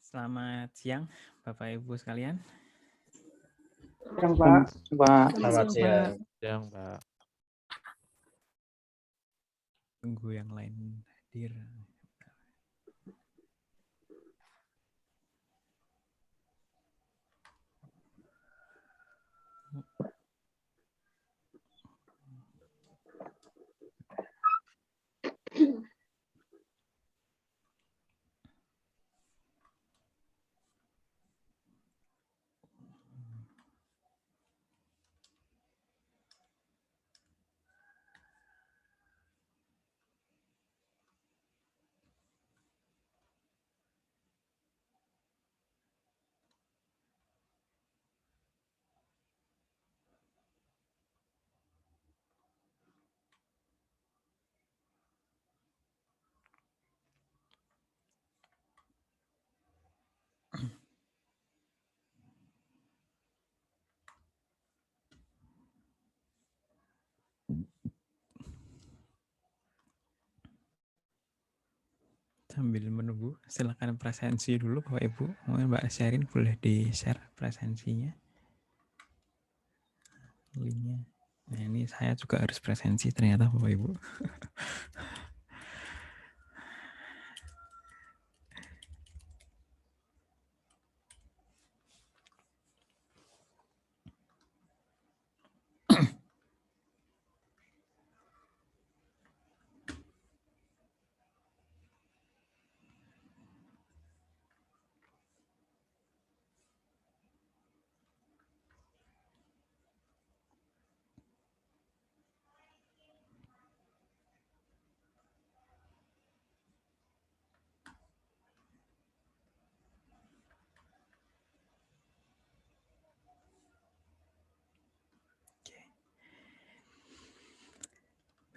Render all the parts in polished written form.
Selamat siang, Bapak Ibu sekalian. Siang, Pak. Selamat siang. Siang, Pak. Tunggu yang lain hadir. Sambil menunggu, silakan presensi dulu Bapak Ibu. Mungkin Mbak Sherin boleh di-share presensinya. Linknya. Nah, ini saya juga harus presensi ternyata Bapak Ibu.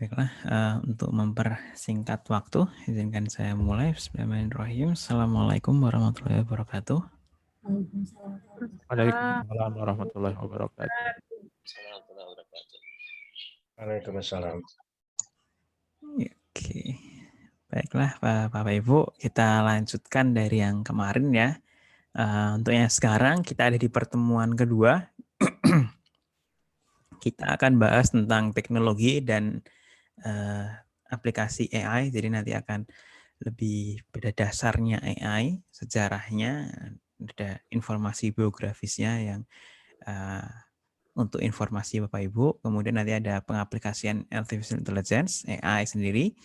Baiklah, untuk mempersingkat waktu, izinkan saya mulai. Bismillahirrahmanirrahim. Assalamualaikum warahmatullahi wabarakatuh. Waalaikumsalam warahmatullahi wabarakatuh. Waalaikumsalam. Oke, baiklah Bapak Ibu, kita lanjutkan dari yang kemarin ya. Untuk yang sekarang kita ada di pertemuan kedua. Kita akan bahas tentang teknologi dan aplikasi AI. Jadi nanti akan lebih pada dasarnya AI, sejarahnya, ada informasi biografisnya yang untuk informasi Bapak Ibu. Kemudian nanti ada pengaplikasian artificial intelligence AI sendiri.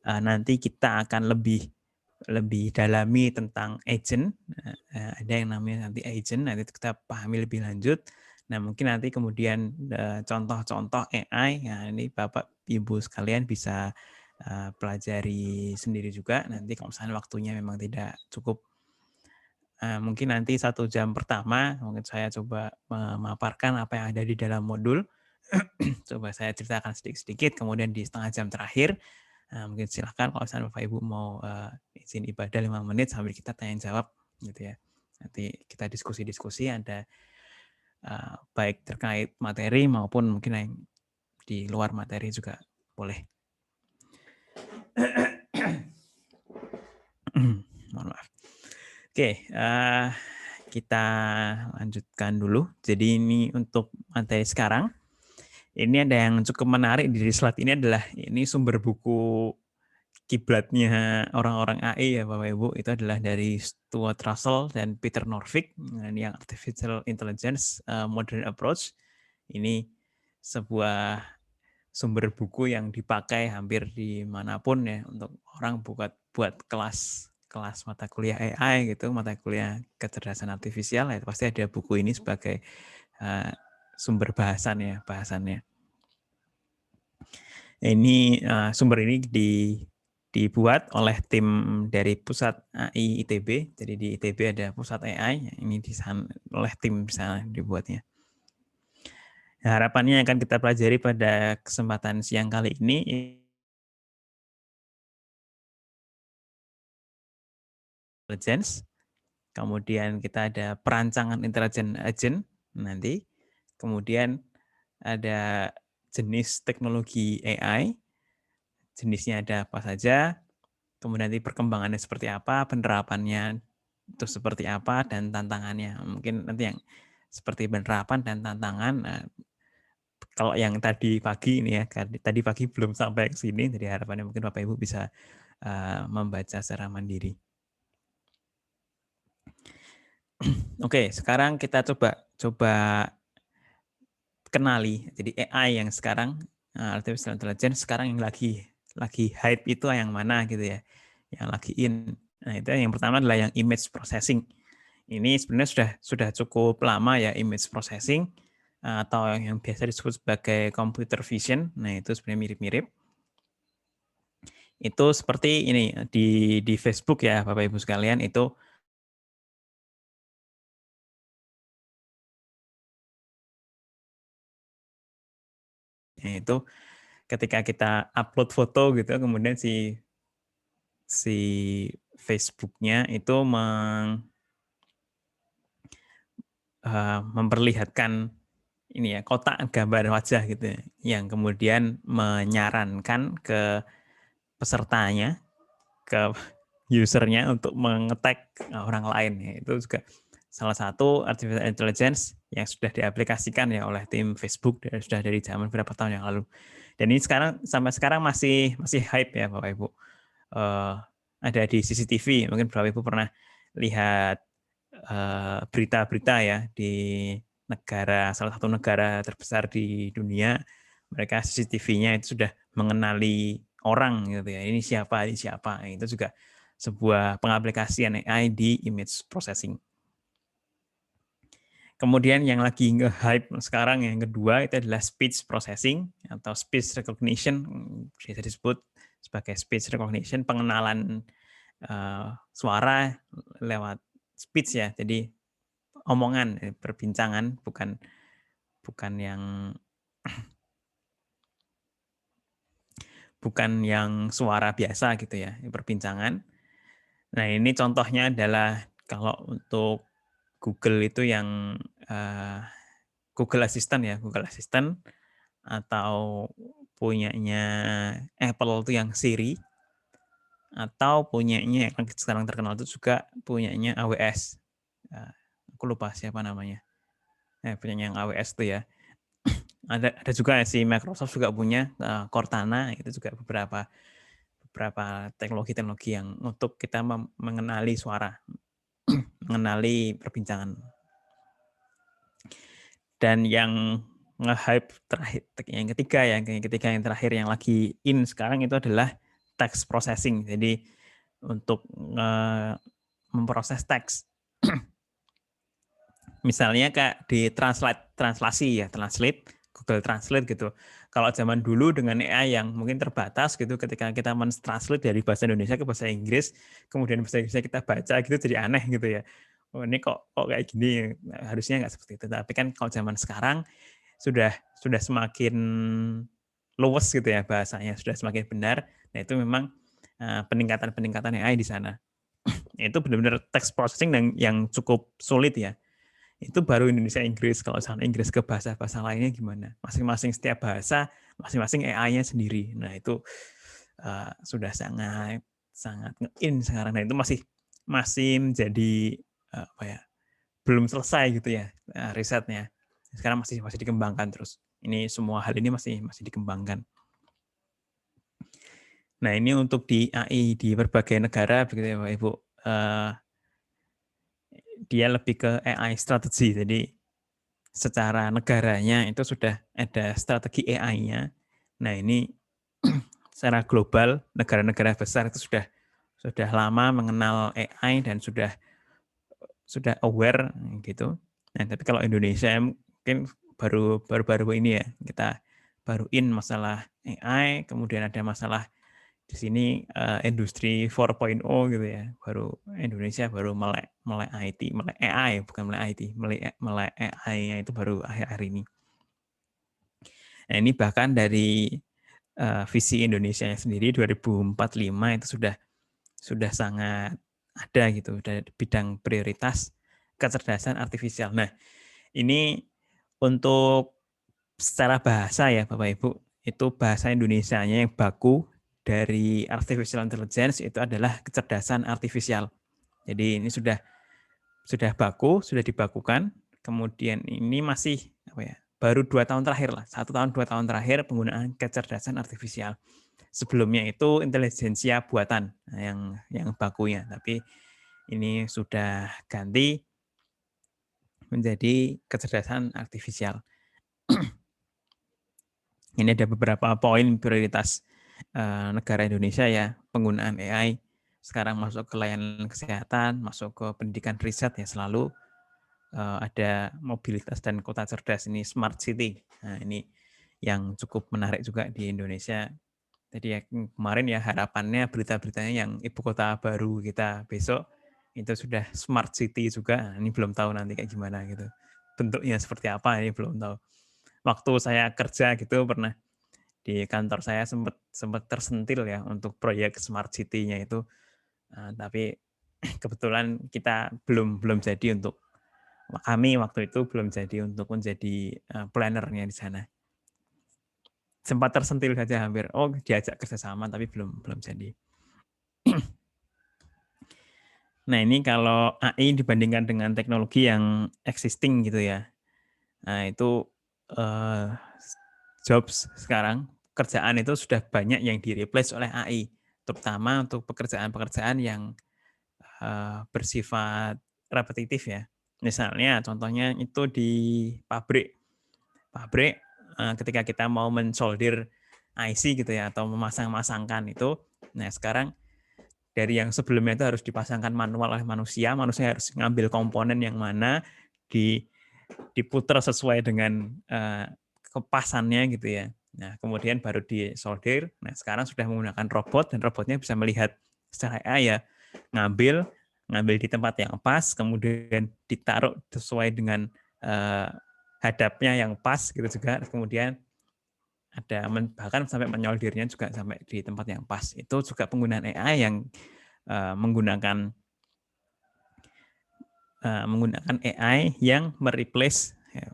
Nanti kita akan lebih dalami tentang agent. Ada yang namanya nanti agent, nanti kita pahami lebih lanjut. Nah, mungkin nanti kemudian contoh-contoh AI, nah ini Bapak Ibu sekalian bisa pelajari sendiri juga. Nanti kalau misalnya waktunya memang tidak cukup, mungkin nanti 1 jam pertama, mungkin saya coba memaparkan apa yang ada di dalam modul. Coba saya ceritakan sedikit-sedikit, kemudian di setengah jam terakhir, mungkin silahkan kalau misalnya Bapak Ibu mau izin ibadah 5 menit sambil kita tanya-jawab gitu ya. Nanti kita diskusi-diskusi, ada baik terkait materi maupun mungkin yang di luar materi juga boleh. Mohon maaf. Oke, kita lanjutkan dulu. Jadi ini untuk materi sekarang. Ini ada yang cukup menarik di slide ini adalah ini sumber buku kiblatnya orang-orang AI ya Bapak Ibu, itu adalah dari Stuart Russell dan Peter Norvig, yang Artificial Intelligence Modern Approach. Ini sebuah sumber buku yang dipakai hampir dimanapun ya untuk orang buat kelas mata kuliah AI gitu, mata kuliah kecerdasan artifisial, ya pasti ada buku ini sebagai sumber bahasannya. Ini sumber ini dibuat oleh tim dari pusat AI ITB. Jadi di ITB ada pusat AI, ini oleh tim sana dibuatnya. Nah, harapannya akan kita pelajari pada kesempatan siang kali ini. Intelligence. Kemudian kita ada perancangan intelligent agent nanti. Kemudian ada jenis teknologi AI. Jenisnya ada apa saja. Kemudian nanti perkembangannya seperti apa, penerapannya itu seperti apa dan tantangannya. Mungkin nanti yang seperti penerapan dan tantangan. Kalau yang tadi pagi ini ya, tadi pagi belum sampai ke sini, jadi harapannya mungkin Bapak Ibu bisa membaca secara mandiri. Oke, sekarang kita coba kenali. Jadi AI yang sekarang, artificial intelligence sekarang yang lagi hype itu yang mana gitu ya, yang lagi in. Nah itu yang pertama adalah yang image processing. Ini sebenarnya sudah cukup lama ya, image processing atau yang biasa disebut sebagai computer vision. Nah itu sebenarnya mirip-mirip. Itu seperti ini di Facebook ya Bapak Ibu sekalian, itu ketika kita upload foto gitu, kemudian si Facebook-nya itu memperlihatkan ini ya, kotak gambar wajah gitu ya, yang kemudian menyarankan ke pesertanya, ke usernya untuk mengetag orang lain ya. Itu juga salah satu artificial intelligence yang sudah diaplikasikan ya oleh tim Facebook dan sudah dari zaman beberapa tahun yang lalu. Dan ini sampai sekarang masih hype ya Bapak Ibu. Ada di CCTV, mungkin Bapak Ibu pernah lihat berita-berita ya di salah satu negara terbesar di dunia, mereka CCTV-nya itu sudah mengenali orang gitu ya. Ini siapa. Itu juga sebuah pengaplikasian AI di image processing. Kemudian yang lagi nge-hype sekarang yang kedua itu adalah speech processing atau speech recognition, bisa disebut sebagai speech recognition, pengenalan suara lewat speech ya. Jadi omongan, perbincangan, bukan yang suara biasa gitu ya, perbincangan. Nah ini contohnya adalah kalau untuk Google itu yang Google Assistant ya, Google Assistant, atau punyanya Apple itu yang Siri, atau punyanya yang sekarang terkenal itu juga punyanya AWS. Aku lupa siapa namanya. Punyanya yang AWS itu ya. Ada juga si Microsoft juga punya Cortana, itu juga beberapa teknologi yang untuk kita mengenali suara, mengenali perbincangan. Dan yang nge-hype terakhir, yang ketiga yang terakhir yang lagi in sekarang itu adalah text processing. Jadi untuk memproses teks. Misalnya kayak di translasi ya, Google Translate gitu. Kalau zaman dulu dengan AI yang mungkin terbatas gitu, ketika kita men-translate dari bahasa Indonesia ke bahasa Inggris, kemudian bahasa Inggrisnya kita baca gitu jadi aneh gitu ya. Oh ini kok kayak gini, harusnya nggak seperti itu. Tapi kan kalau zaman sekarang sudah semakin luwes gitu ya bahasanya, sudah semakin benar. Nah itu memang peningkatan AI di sana. Itu benar-benar text processing yang cukup sulit ya. Itu baru Indonesia Inggris. Kalau misalnya Inggris ke bahasa lainnya gimana? Masing-masing setiap bahasa, masing-masing AI-nya sendiri. Nah itu sudah sangat nge-in sekarang. Nah itu masih menjadi belum selesai gitu ya risetnya. Sekarang masih dikembangkan terus. Ini semua hal ini masih dikembangkan. Nah ini untuk di AI di berbagai negara begitu ya Bapak Ibu. Dia lebih ke AI strategi. Jadi secara negaranya itu sudah ada strategi AI-nya. Nah ini secara global negara-negara besar itu sudah lama mengenal AI dan sudah aware gitu. Nah tapi kalau Indonesia mungkin baru ini ya, kita baru in masalah AI, kemudian ada masalah di sini industri 4.0 gitu ya, baru Indonesia baru melek IT, melek AI, bukan melek IT, melek AI itu baru akhir-akhir ini. Nah ini bahkan dari visi Indonesia sendiri 2045 itu sudah sangat ada gitu, dari bidang prioritas kecerdasan artifisial. Nah ini untuk secara bahasa ya Bapak Ibu, itu bahasa Indonesianya yang baku dari artificial intelligence itu adalah kecerdasan artifisial. Jadi ini sudah sudah baku, sudah dibakukan. Kemudian ini masih baru 2 tahun terakhir lah, 1 tahun 2 tahun terakhir penggunaan kecerdasan artifisial. Sebelumnya itu intelijensia buatan yang bakunya, tapi ini sudah ganti menjadi kecerdasan artifisial. Ini ada beberapa poin prioritas negara Indonesia ya, penggunaan AI sekarang masuk ke layanan kesehatan, masuk ke pendidikan riset ya, selalu ada mobilitas dan kota cerdas, ini smart city. Nah, ini yang cukup menarik juga di Indonesia. Jadi ya, kemarin ya harapannya berita-beritanya yang ibu kota baru kita besok itu sudah smart city juga. Nah, ini belum tahu nanti kayak gimana gitu. Bentuknya seperti apa ini belum tahu. Waktu saya kerja gitu pernah di kantor saya sempat tersentil ya untuk proyek smart city-nya itu. Tapi kebetulan kita belum jadi untuk kami waktu itu belum jadi untuk menjadi planner-nya di sana. Sempat tersentil saja hampir, diajak kerjasama tapi belum jadi. Nah ini kalau AI dibandingkan dengan teknologi yang existing gitu ya, nah itu jobs sekarang, kerjaan itu sudah banyak yang di-replace oleh AI, terutama untuk pekerjaan-pekerjaan yang bersifat repetitif ya. Misalnya contohnya itu di pabrik ketika kita mau mensolder IC gitu ya atau memasang-masangkan itu, nah sekarang dari yang sebelumnya itu harus dipasangkan manual oleh manusia harus ngambil komponen yang mana diputar sesuai dengan kepasannya gitu ya. Nah kemudian baru disolder. Nah sekarang sudah menggunakan robot dan robotnya bisa melihat secara AI ya, ngambil di tempat yang pas, kemudian ditaruh sesuai dengan hadapnya yang pas gitu juga, kemudian ada bahkan sampai menyoldernya juga sampai di tempat yang pas. Itu juga penggunaan AI yang menggunakan AI yang mereplace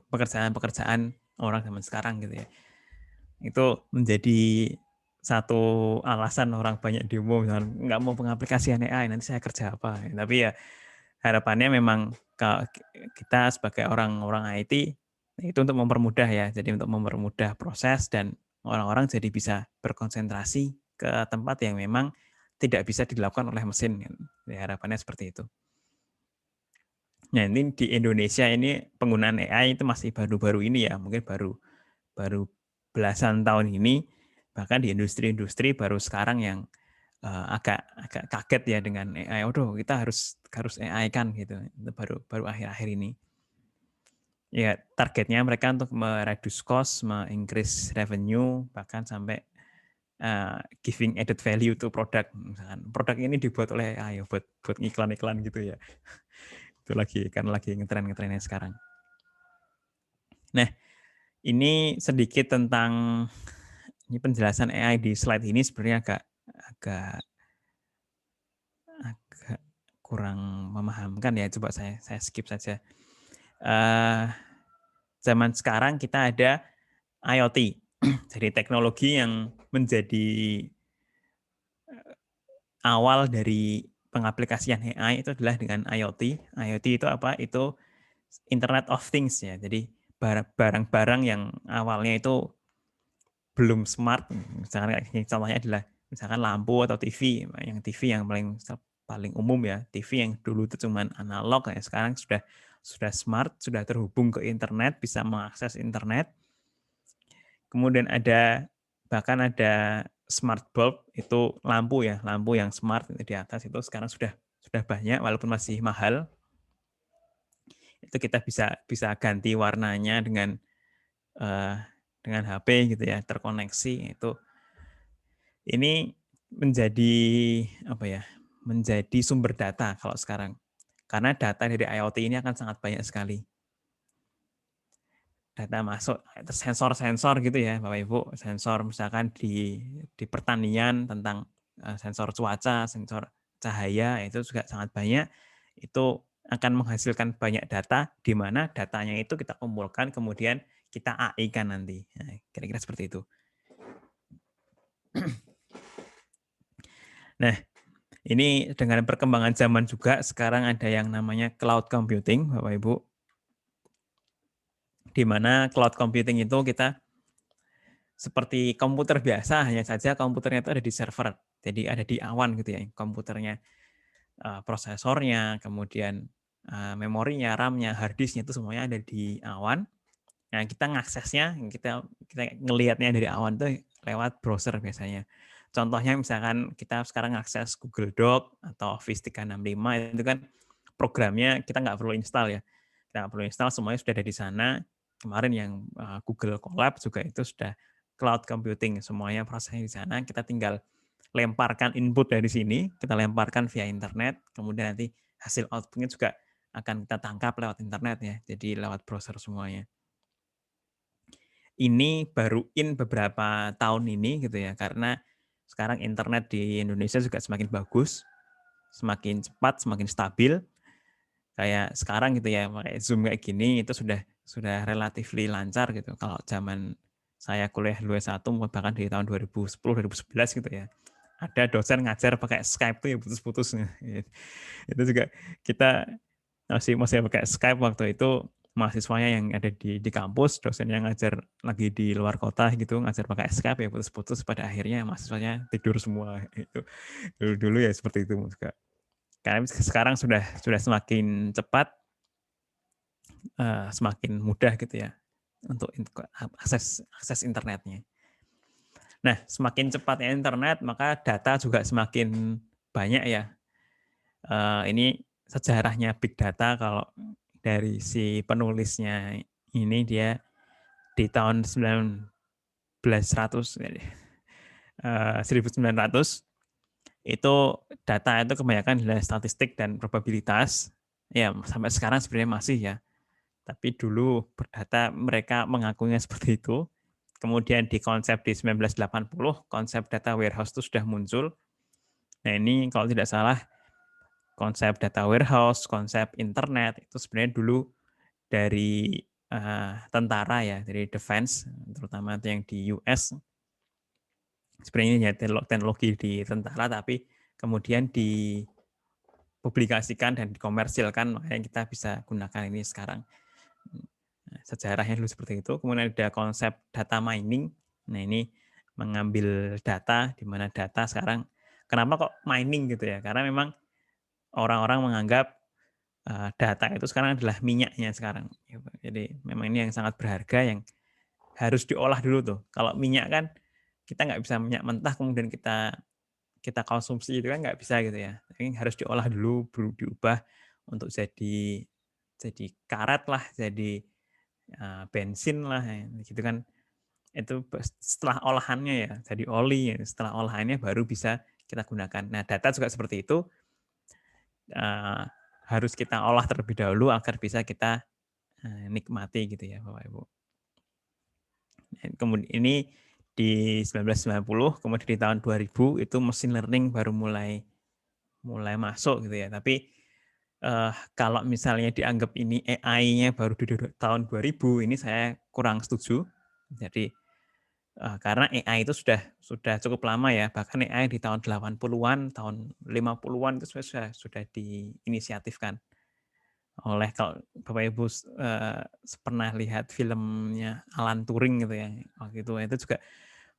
pekerjaan-pekerjaan orang zaman sekarang gitu ya. Itu menjadi satu alasan orang banyak demo, misalnya nggak mau pengaplikasian AI, nanti saya kerja apa. Tapi ya harapannya memang kita sebagai orang-orang IT itu untuk mempermudah ya, jadi untuk mempermudah proses dan orang-orang jadi bisa berkonsentrasi ke tempat yang memang tidak bisa dilakukan oleh mesin. Ya, harapannya seperti itu. Nah ini di Indonesia ini penggunaan AI itu masih baru-baru ini ya, mungkin baru belasan tahun ini, bahkan di industri-industri baru sekarang yang agak kaget ya dengan AI. Kita harus AI kan gitu. Itu baru akhir-akhir ini. Ya targetnya mereka untuk mereduce cost, increase revenue, bahkan sampai giving added value to product. Misalkan produk ini dibuat oleh AI buat iklan-iklan gitu ya. Itu lagi ngetren-ngetrennya sekarang. Nah, ini sedikit tentang ini penjelasan AI di slide ini sebenarnya agak kurang memahamkan ya. Coba saya skip saja. Zaman sekarang kita ada IoT, jadi teknologi yang menjadi awal dari pengaplikasian AI itu adalah dengan IoT. IoT itu apa? Itu Internet of Things ya. Jadi barang-barang yang awalnya itu belum smart, misalkan contohnya adalah misalkan lampu atau TV. Yang TV yang paling umum ya, TV yang dulu itu cuma analog ya, sekarang sudah smart, sudah terhubung ke internet, bisa mengakses internet. Kemudian bahkan ada smart bulb, itu lampu yang smart di atas, itu sekarang sudah banyak walaupun masih mahal. Itu kita bisa ganti warnanya dengan HP gitu ya, terkoneksi. Itu ini menjadi sumber data kalau sekarang, karena data dari IoT ini akan sangat banyak sekali. Data masuk sensor gitu ya Bapak Ibu, sensor misalkan di pertanian tentang sensor cuaca, sensor cahaya, itu juga sangat banyak. Itu akan menghasilkan banyak data, di mana datanya itu kita kumpulkan kemudian kita AI-kan nanti. Nah, kira-kira seperti itu. Nah, Ini dengan perkembangan zaman juga, sekarang ada yang namanya cloud computing, Bapak Ibu. Di mana cloud computing itu kita seperti komputer biasa, hanya saja komputernya itu ada di server. Jadi ada di awan gitu ya, komputernya, prosesornya, kemudian memorinya, RAM-nya, hard disk-nya itu semuanya ada di awan. Nah, kita ngaksesnya, kita ngelihatnya dari awan itu lewat browser biasanya. Contohnya misalkan kita sekarang akses Google Doc atau Office 365, itu kan programnya kita nggak perlu install ya. Kita nggak perlu install, semuanya sudah ada di sana. Kemarin yang Google Colab juga itu sudah cloud computing, semuanya prosesnya di sana. Kita tinggal lemparkan input dari sini, kita lemparkan via internet, kemudian nanti hasil outputnya juga akan kita tangkap lewat internet ya, jadi lewat browser semuanya. Ini baru beberapa tahun ini gitu ya, karena sekarang internet di Indonesia juga semakin bagus, semakin cepat, semakin stabil. Kayak sekarang gitu ya, pakai Zoom kayak gini itu sudah relatifly lancar gitu. Kalau zaman saya kuliah S1 bahkan di tahun 2010 2011 gitu ya. Ada dosen ngajar pakai Skype tuh ya putus-putus. Itu juga kita masih pakai Skype waktu itu, mahasiswanya yang ada di kampus, dosen yang ngajar lagi di luar kota gitu, ngajar pakai Skype ya putus-putus, pada akhirnya mahasiswanya tidur semua. Itu dulu ya seperti itu juga. Karena sekarang sudah semakin cepat, semakin mudah gitu ya untuk akses internetnya. Nah, semakin cepatnya internet, maka data juga semakin banyak ya. Ini sejarahnya big data, kalau dari si penulisnya ini, dia di tahun 1900 itu data itu kebanyakan adalah statistik dan probabilitas. Ya, sampai sekarang sebenarnya masih ya. Tapi dulu berdata mereka mengakuinya seperti itu. Kemudian di konsep di 1980, konsep data warehouse itu sudah muncul. Nah, ini kalau tidak salah konsep data warehouse, konsep internet itu sebenarnya dulu dari tentara ya, dari defense, terutama yang di US. Sebenarnya ini ya teknologi di tentara, tapi kemudian dipublikasikan dan dikomersilkan, makanya kita bisa gunakan ini sekarang. Sejarahnya dulu seperti itu. Kemudian ada konsep data mining. Nah, ini mengambil data, di mana data sekarang, kenapa kok mining gitu ya? Karena memang orang-orang menganggap data itu sekarang adalah minyaknya sekarang. Jadi memang ini yang sangat berharga, yang harus diolah dulu tuh. Kalau minyak kan kita nggak bisa minyak mentah kemudian kita konsumsi, itu kan nggak bisa gitu ya. Ini harus diolah dulu, baru diubah untuk jadi karet lah, jadi bensin lah, gitu kan. Itu setelah olahannya ya, jadi oli. Setelah olahannya baru bisa kita gunakan. Nah, data juga seperti itu, harus kita olah terlebih dahulu agar bisa kita nikmati gitu ya, Bapak Ibu. Kemudian ini di 1990, kemudian di tahun 2000 itu machine learning baru mulai masuk gitu ya. Tapi kalau misalnya dianggap ini AI-nya baru di tahun 2000, ini saya kurang setuju. Jadi karena AI itu sudah cukup lama ya, bahkan AI di tahun 80-an, tahun 50-an itu sudah diinisiatifkan oleh, kalau Bapak Ibu pernah lihat filmnya Alan Turing gitu ya, waktu itu juga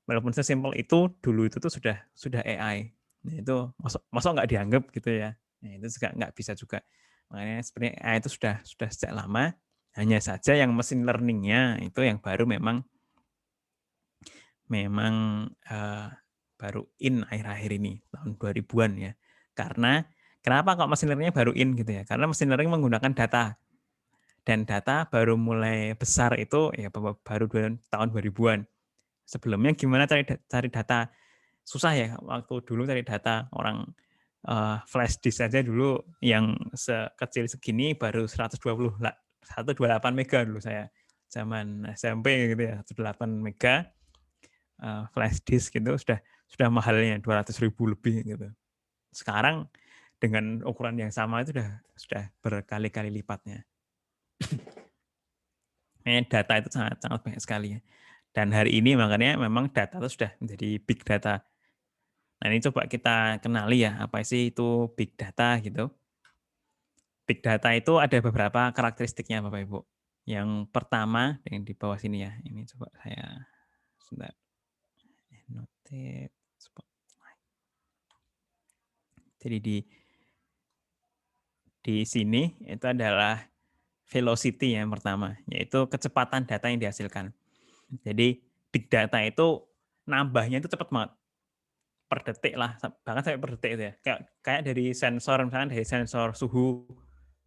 walaupun sesimpel itu, dulu itu tuh sudah AI. Nah, itu masuk nggak dianggap gitu ya. Nah, itu juga nggak bisa juga. Makanya sebenarnya AI itu sudah sejak lama, hanya saja yang machine learning-nya itu yang baru memang baru in akhir-akhir ini, tahun 2000-an ya. Karena kenapa kok machine learning-nya baru in gitu ya? Karena machine learning menggunakan data. Dan data baru mulai besar itu ya baru tahun 2000-an. Sebelumnya gimana cari data? Susah ya, waktu dulu cari data orang flash disk saja dulu yang sekecil segini baru 128 mega dulu saya zaman SMP gitu ya, 128 mega flash disk gitu sudah mahalnya 200.000 lebih gitu. Sekarang dengan ukuran yang sama itu sudah berkali-kali lipatnya. Data itu sangat banyak sekali ya. Dan hari ini makanya memang data itu sudah menjadi big data. Nah, ini coba kita kenali ya, apa sih itu big data gitu. Big data itu ada beberapa karakteristiknya Bapak Ibu. Yang pertama yang di bawah sini ya. Ini coba saya sebentar. Annotate spotlight. Jadi di sini itu adalah velocity yang pertama, yaitu kecepatan data yang dihasilkan. Jadi big data itu nambahnya itu cepat banget. Per detik lah, bahkan sampai per detik itu ya. Kayak dari sensor, misalkan dari sensor suhu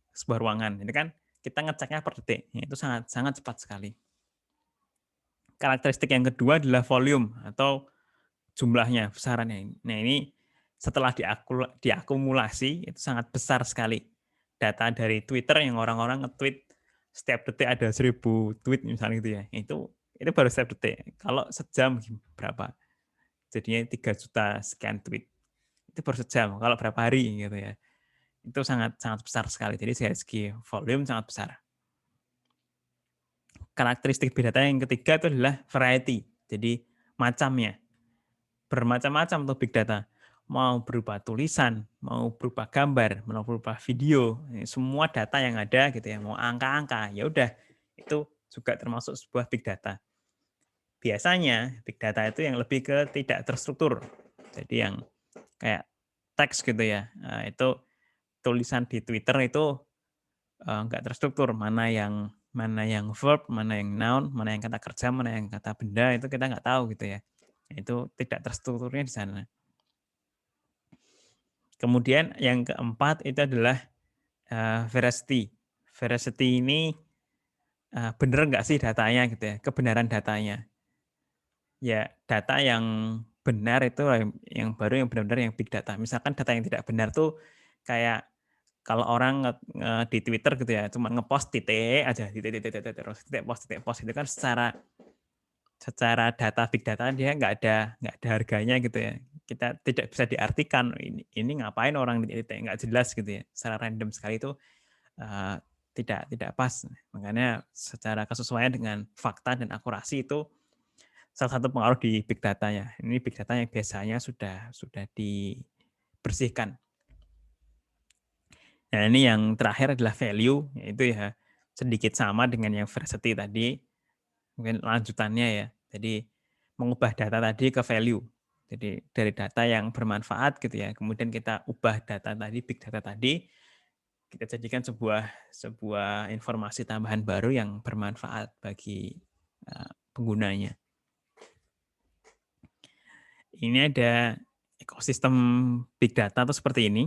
sebuah ruangan. Ini kan kita ngeceknya per detik. Itu sangat sangat cepat sekali. Karakteristik yang kedua adalah volume atau jumlahnya, besarannya. Nah, ini setelah diakumulasi itu sangat besar sekali. Data dari Twitter yang orang-orang nge-tweet setiap detik ada 1000 tweet misalnya gitu ya. Itu baru setiap detik. Kalau sejam berapa? Jadinya 3 juta sekian tweet. Itu baru sejam. Kalau berapa hari gitu ya. Itu sangat sangat besar sekali. Jadi dari segi volume sangat besar. Karakteristik big data yang ketiga itu adalah variety. Jadi macamnya. Bermacam-macam tuh big data. Mau berupa tulisan, mau berupa gambar, mau berupa video, semua data yang ada gitu ya, mau angka-angka, ya udah itu juga termasuk sebuah big data. Biasanya big data itu yang lebih ke tidak terstruktur. Jadi yang kayak teks gitu ya. Nah, itu tulisan di Twitter itu enggak terstruktur, mana yang verb, mana yang noun, mana yang kata kerja, mana yang kata benda, itu kita nggak tahu gitu ya. Itu tidak terstrukturnya di sana. Kemudian yang keempat itu adalah veracity. Veracity ini benar nggak sih datanya gitu ya, kebenaran datanya. Ya, data yang benar itu yang baru yang benar-benar yang big data. Misalkan data yang tidak benar tuh kayak kalau orang di Twitter gitu ya, cuma ngepost titik aja, titik terus titik post itu kan secara data big data dia nggak ada harganya gitu ya. Kita tidak bisa diartikan ini ngapain orang di titik, nggak jelas gitu ya. Secara random sekali itu tidak pas. Makanya secara kesesuaian dengan fakta dan akurasi itu salah satu pengaruh di big data-nya. Ini big data yang biasanya sudah dibersihkan. Nah, ini yang terakhir adalah value, yaitu ya sedikit sama dengan yang veracity tadi. Mungkin lanjutannya ya. Jadi mengubah data tadi ke value. Jadi dari data yang bermanfaat gitu ya, kemudian kita ubah data tadi, big data tadi, kita jadikan sebuah informasi tambahan baru yang bermanfaat bagi penggunanya. Ini ada ekosistem big data atau seperti ini.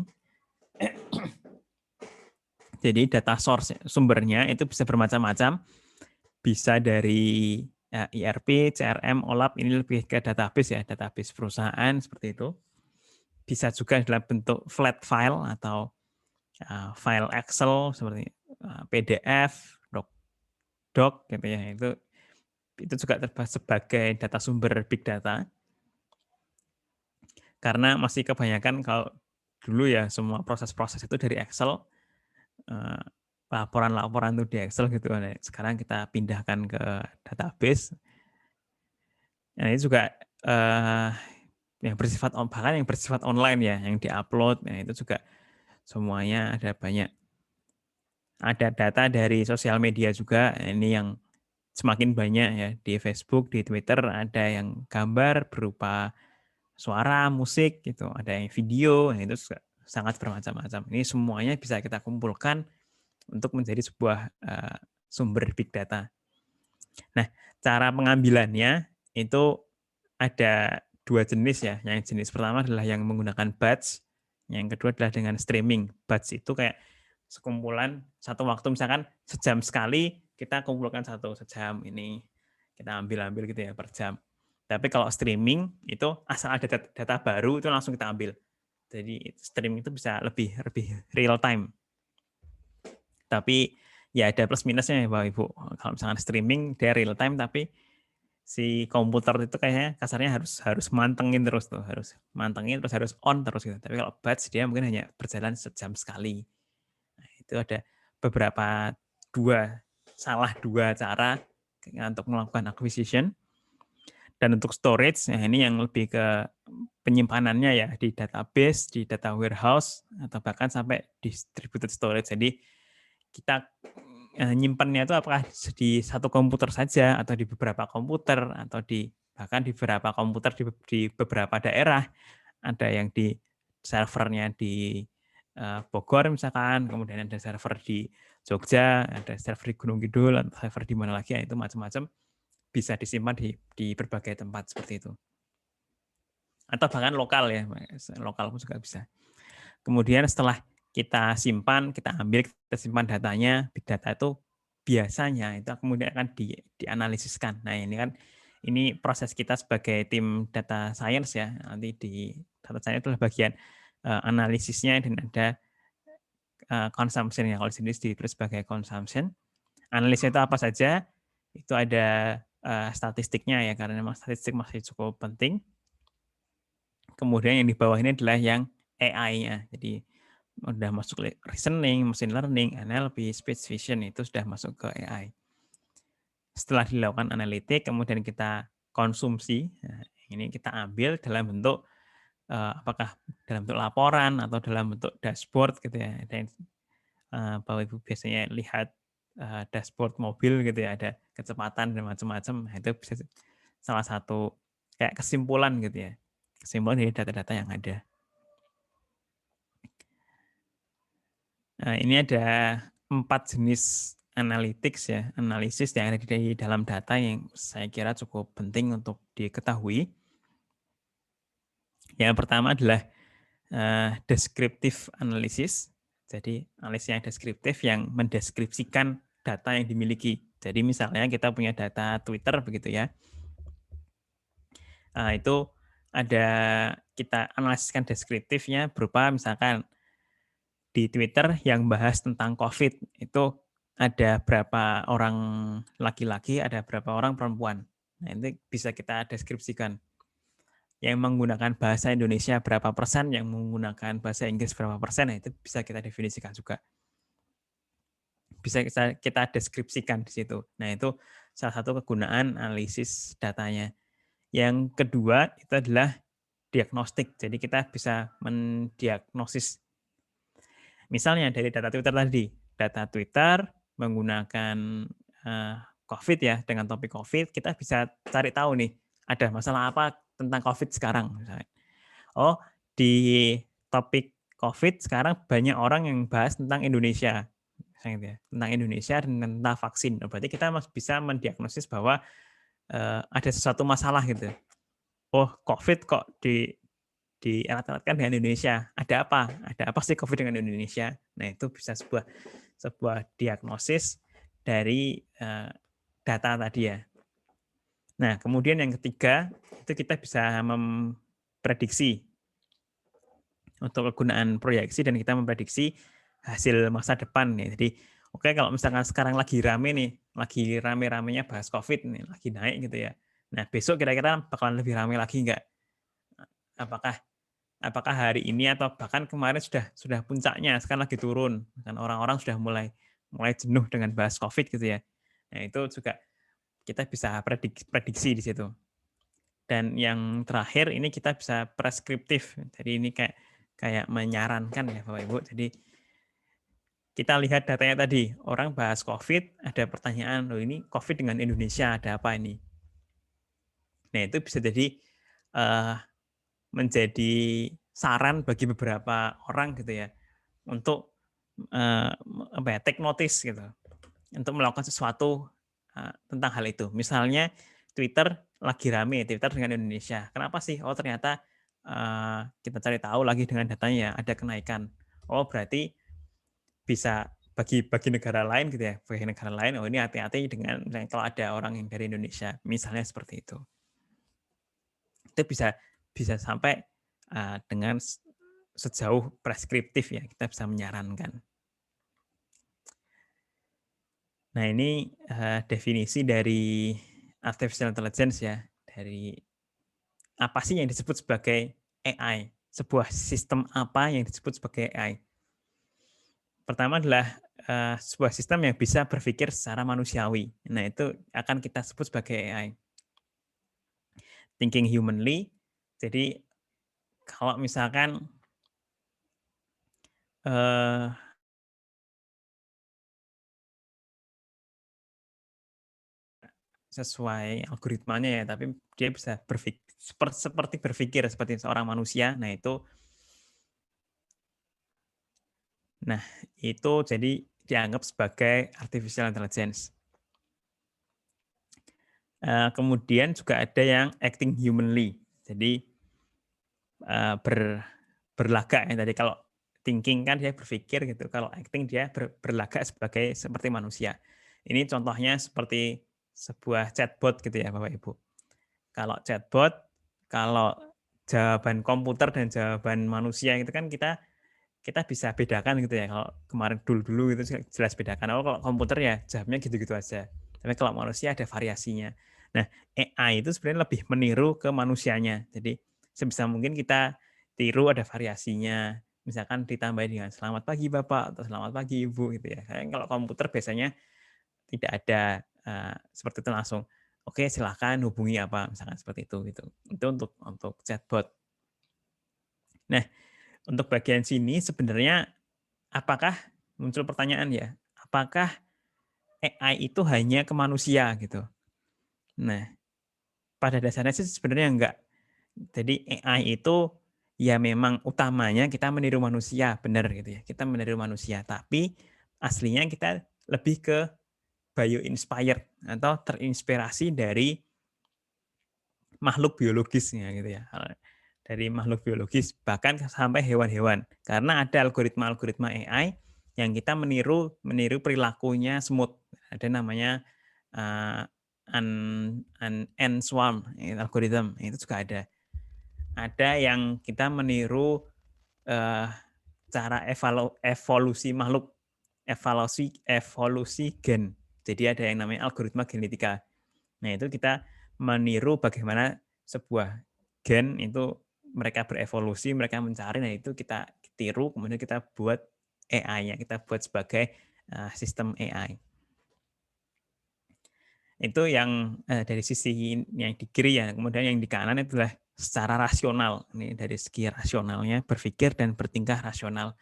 Jadi data source sumbernya itu bisa bermacam-macam. Bisa dari ERP, CRM, OLAP, ini lebih ke database ya, database perusahaan seperti itu. Bisa juga dalam bentuk flat file atau file Excel seperti PDF, doc gitu ya. Itu juga terbahas sebagai data sumber big data. Karena masih kebanyakan kalau dulu ya semua proses-proses itu dari Excel, laporan-laporan itu di Excel gitu. Sekarang kita pindahkan ke database. Nah, ini juga yang bersifat online ya, yang diupload. Nah, itu juga semuanya ada banyak. Ada data dari sosial media juga. Ini yang semakin banyak ya di Facebook, di Twitter ada yang gambar berupa suara, musik gitu, ada yang video, itu sangat bermacam-macam. Ini semuanya bisa kita kumpulkan untuk menjadi sebuah sumber big data. Nah, cara pengambilannya itu ada 2 jenis ya. Yang jenis pertama adalah yang menggunakan batch, yang kedua adalah dengan streaming. Batch itu kayak sekumpulan satu waktu, misalkan sejam sekali kita kumpulkan sejam ini kita ambil gitu ya per jam. Tapi kalau streaming itu asal ada data baru itu langsung kita ambil. Jadi streaming itu bisa lebih real time. Tapi ya ada plus minusnya ya Bapak Ibu. Kalau misalkan streaming dia real time tapi si komputer itu kayaknya kasarnya harus mantengin terus tuh, harus on terus gitu. Tapi kalau batch dia mungkin hanya berjalan sejam sekali. Nah, itu ada beberapa dua cara untuk melakukan acquisition. Dan untuk storage, nah ini yang lebih ke penyimpanannya ya di database, di data warehouse, atau bahkan sampai distributed storage. Jadi kita nyimpannya itu apakah di satu komputer saja atau di beberapa komputer atau bahkan di beberapa komputer di beberapa daerah. Ada yang di servernya di Bogor misalkan, kemudian ada server di Jogja, ada server di Gunung Kidul, atau server di mana lagi, itu macam-macam bisa disimpan di berbagai tempat seperti itu. Atau bahkan lokal ya, lokal pun juga bisa. Kemudian setelah kita simpan, kita ambil, kita simpan datanya, big data itu biasanya itu kemudian akan dianalisiskan. Nah ini proses kita sebagai tim data science ya, nanti di data science itu adalah bagian analisisnya dan ada consumption ya, kalau di sini ditulis sebagai consumption. Analisnya itu apa saja? Itu ada statistiknya ya, karena memang statistik masih cukup penting. Kemudian yang di bawah ini adalah yang AI-nya. Jadi udah masuk reasoning, machine learning, NLP, speech vision, itu sudah masuk ke AI. Setelah dilakukan analitik, kemudian kita konsumsi. Nah, ini kita ambil dalam bentuk apakah dalam bentuk laporan atau dalam bentuk dashboard gitu ya. Dan Bapak Ibu biasanya lihat dashboard mobil gitu ya, ada kecepatan dan macam-macam. Nah, itu bisa salah satu kayak kesimpulan gitu ya. Kesimpulan dari data-data yang ada. Nah, ini ada 4 jenis analytics ya, analisis yang ada di dalam data yang saya kira cukup penting untuk diketahui. Yang pertama adalah descriptive analysis. Jadi analisis yang deskriptif yang mendeskripsikan data yang dimiliki. Jadi misalnya kita punya data Twitter begitu ya. Nah, itu ada kita analisiskan deskriptifnya berupa misalkan di Twitter yang bahas tentang COVID itu ada berapa orang laki-laki, ada berapa orang perempuan. Nah, ini bisa kita deskripsikan. Yang menggunakan bahasa Indonesia berapa persen, yang menggunakan bahasa Inggris berapa persen, nah itu bisa kita definisikan juga. Bisa kita deskripsikan di situ. Nah, itu salah satu kegunaan analisis datanya. Yang kedua itu adalah diagnostik. Jadi kita bisa mendiagnosis. Misalnya dari data Twitter tadi, data Twitter menggunakan COVID ya, dengan topik COVID, kita bisa cari tahu nih, ada masalah apa tentang COVID sekarang. Misalnya. Oh, di topik COVID sekarang banyak orang yang bahas tentang Indonesia. Tentang Indonesia dan tentang vaksin. Berarti kita bisa mendiagnosis bahwa ada sesuatu masalah gitu. Oh, COVID kok dierat-eratkan dengan Indonesia. Ada apa? Ada apa sih COVID dengan Indonesia? Nah, itu bisa sebuah diagnosis dari data tadi ya. Nah, kemudian yang ketiga, itu kita bisa memprediksi untuk kegunaan proyeksi dan kita memprediksi hasil masa depan nih. Jadi, oke, kalau misalkan sekarang lagi rame nih, lagi rame-ramenya bahas COVID nih, lagi naik gitu ya. Nah, besok kira-kira bakalan lebih rame lagi nggak? Apakah hari ini atau bahkan kemarin sudah puncaknya, sekarang lagi turun, kan orang-orang sudah mulai jenuh dengan bahas COVID gitu ya. Nah, itu juga kita bisa prediksi di situ. Dan yang terakhir ini kita bisa preskriptif. Jadi ini kayak menyarankan ya Bapak Ibu. Jadi kita lihat datanya tadi, orang bahas COVID, ada pertanyaan, loh ini COVID dengan Indonesia ada apa ini? Nah, itu bisa jadi menjadi saran bagi beberapa orang gitu ya untuk take notice gitu, untuk melakukan sesuatu tentang hal itu. Misalnya Twitter lagi rame, Twitter dengan Indonesia. Kenapa sih? Oh, ternyata kita cari tahu lagi dengan datanya ada kenaikan. Oh, berarti bisa bagi negara lain gitu ya, bagi negara lain. Oh, ini hati-hati dengan kalau ada orang yang dari Indonesia, misalnya seperti itu. Itu bisa sampai dengan sejauh preskriptif ya, kita bisa menyarankan. Nah, ini definisi dari artificial intelligence ya, dari apa sih yang disebut sebagai AI, sebuah sistem apa yang disebut sebagai AI. Pertama adalah sebuah sistem yang bisa berpikir secara manusiawi. Nah, itu akan kita sebut sebagai AI. Thinking humanly, jadi kalau misalkan sesuai algoritmanya ya, tapi dia bisa berpikir seperti berpikir seperti seorang manusia. Nah, itu jadi dianggap sebagai artificial intelligence. Kemudian juga ada yang acting humanly. Jadi berlagak ya. Tadi kalau thinking kan dia berpikir gitu. Kalau acting dia berlagak seperti manusia. Ini contohnya seperti sebuah chatbot gitu ya Bapak Ibu. Kalau chatbot, kalau jawaban komputer dan jawaban manusia itu kan kita bisa bedakan gitu ya. Kalau kemarin dulu itu jelas bedakan. Kalau komputer ya jawabnya gitu-gitu aja. Tapi kalau manusia ada variasinya. Nah, AI itu sebenarnya lebih meniru ke manusianya. Jadi sebisa mungkin kita tiru ada variasinya. Misalkan ditambah dengan selamat pagi Bapak atau selamat pagi Ibu gitu ya. Kalau komputer biasanya tidak ada seperti itu langsung. Oke, silahkan hubungi apa misalkan seperti itu gitu. Itu untuk chatbot. Nah, untuk bagian sini sebenarnya apakah muncul pertanyaan ya, apakah AI itu hanya ke manusia gitu? Nah, pada dasarnya sih sebenarnya enggak. Jadi AI itu ya memang utamanya kita meniru manusia, benar gitu ya. Kita meniru manusia, tapi aslinya kita lebih ke bio-inspired atau terinspirasi dari makhluk biologisnya gitu ya. Dari makhluk biologis bahkan sampai hewan-hewan. Karena ada algoritma-algoritma AI yang kita meniru perilakunya semut. Ada namanya ant swarm algorithm, itu juga ada. Ada yang kita meniru cara evolusi makhluk, evolusi gen. Jadi ada yang namanya algoritma genetika. Nah, itu kita meniru bagaimana sebuah gen itu mereka berevolusi, mereka mencari, nah itu kita tiru, kemudian kita buat AI-nya, kita buat sebagai sistem AI. Itu yang dari sisi yang di kiri ya, kemudian yang di kanan itu adalah secara rasional. Ini dari segi rasionalnya, berpikir dan bertingkah rasional.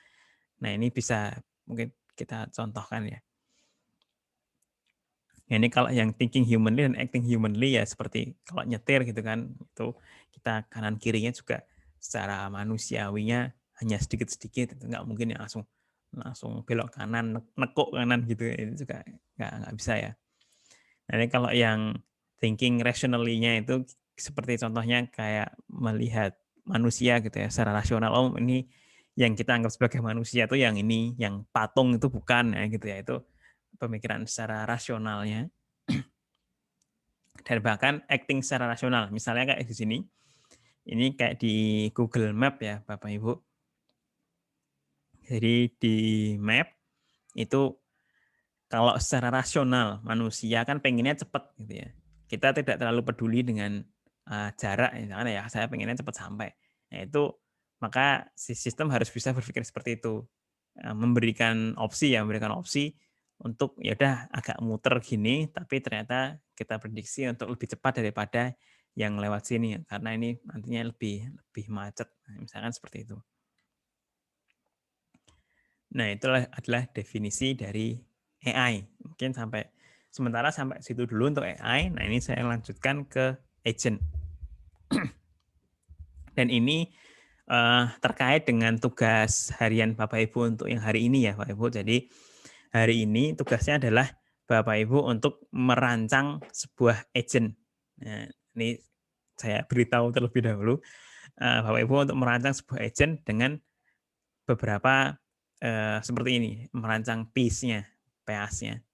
Nah, ini bisa mungkin kita contohkan ya. Ini kalau yang thinking humanly dan acting humanly ya seperti kalau nyetir gitu kan, itu kita kanan kirinya juga secara manusiawinya hanya sedikit-sedikit, itu nggak mungkin ya langsung belok kanan, nekuk kanan gitu, itu juga nggak bisa ya. Nah, ini kalau yang thinking rationally-nya itu seperti contohnya kayak melihat manusia gitu ya secara rasional. Oh, ini yang kita anggap sebagai manusia itu yang ini, yang patung itu bukan ya gitu ya. Itu pemikiran secara rasionalnya. Dan bahkan acting secara rasional. Misalnya kayak di sini. Ini kayak di Google Map ya, Bapak Ibu. Jadi di map itu kalau secara rasional manusia kan pengennya cepat gitu ya. Kita tidak terlalu peduli dengan jarak, misalnya ya saya pengennya cepat sampai. Nah, itu maka si sistem harus bisa berpikir seperti itu. Memberikan opsi untuk ya udah agak muter gini, tapi ternyata kita prediksi untuk lebih cepat daripada yang lewat sini karena ini nantinya lebih macet. Misalkan seperti itu. Nah, itulah adalah definisi dari AI. Mungkin sementara sampai situ dulu untuk AI. Nah, ini saya lanjutkan ke agent. Dan ini terkait dengan tugas harian Bapak Ibu untuk yang hari ini ya, Bapak Ibu. Jadi hari ini tugasnya adalah Bapak Ibu untuk merancang sebuah agent. Nah, ini saya beritahu terlebih dahulu. Bapak Ibu untuk merancang sebuah agent dengan beberapa seperti ini, merancang piece-nya, PAS-nya.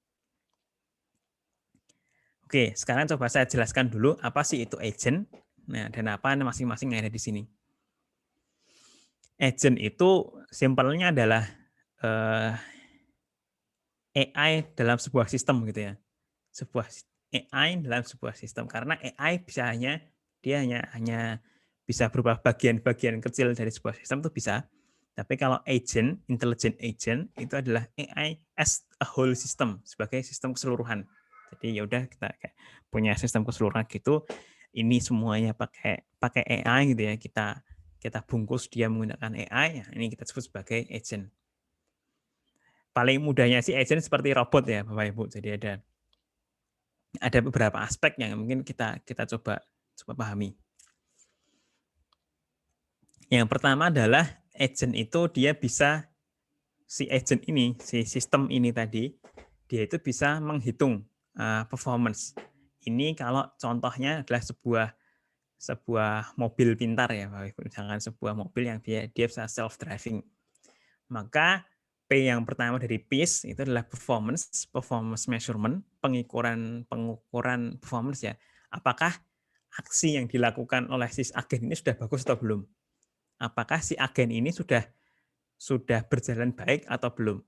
Oke, sekarang coba saya jelaskan dulu apa sih itu agent, nah, dan apa masing-masing yang ada di sini. Agent itu simpelnya adalah AI dalam sebuah sistem gitu ya. Sebuah AI dalam sebuah sistem, karena AI dia hanya bisa berupa bagian-bagian kecil dari sebuah sistem itu bisa. Tapi kalau agent, intelligent agent itu adalah AI as a whole system, sebagai sistem keseluruhan. Jadi ya udah kita kayak punya sistem keseluruhan gitu. Ini semuanya pakai AI gitu ya. kita bungkus dia menggunakan AI, ya, ini kita sebut sebagai agent. Paling mudahnya sih agent seperti robot ya Bapak Ibu. Jadi ada beberapa aspek yang mungkin kita coba pahami. Yang pertama adalah agent itu dia bisa, si agent ini, si sistem ini tadi, dia itu bisa menghitung performance. Ini kalau contohnya adalah sebuah mobil pintar ya Bapak Ibu. Misalkan sebuah mobil yang dia bisa self driving. Maka P yang pertama dari PIS itu adalah performance measurement, pengukuran performance ya. Apakah aksi yang dilakukan oleh si agen ini sudah bagus atau belum? Apakah si agen ini sudah berjalan baik atau belum?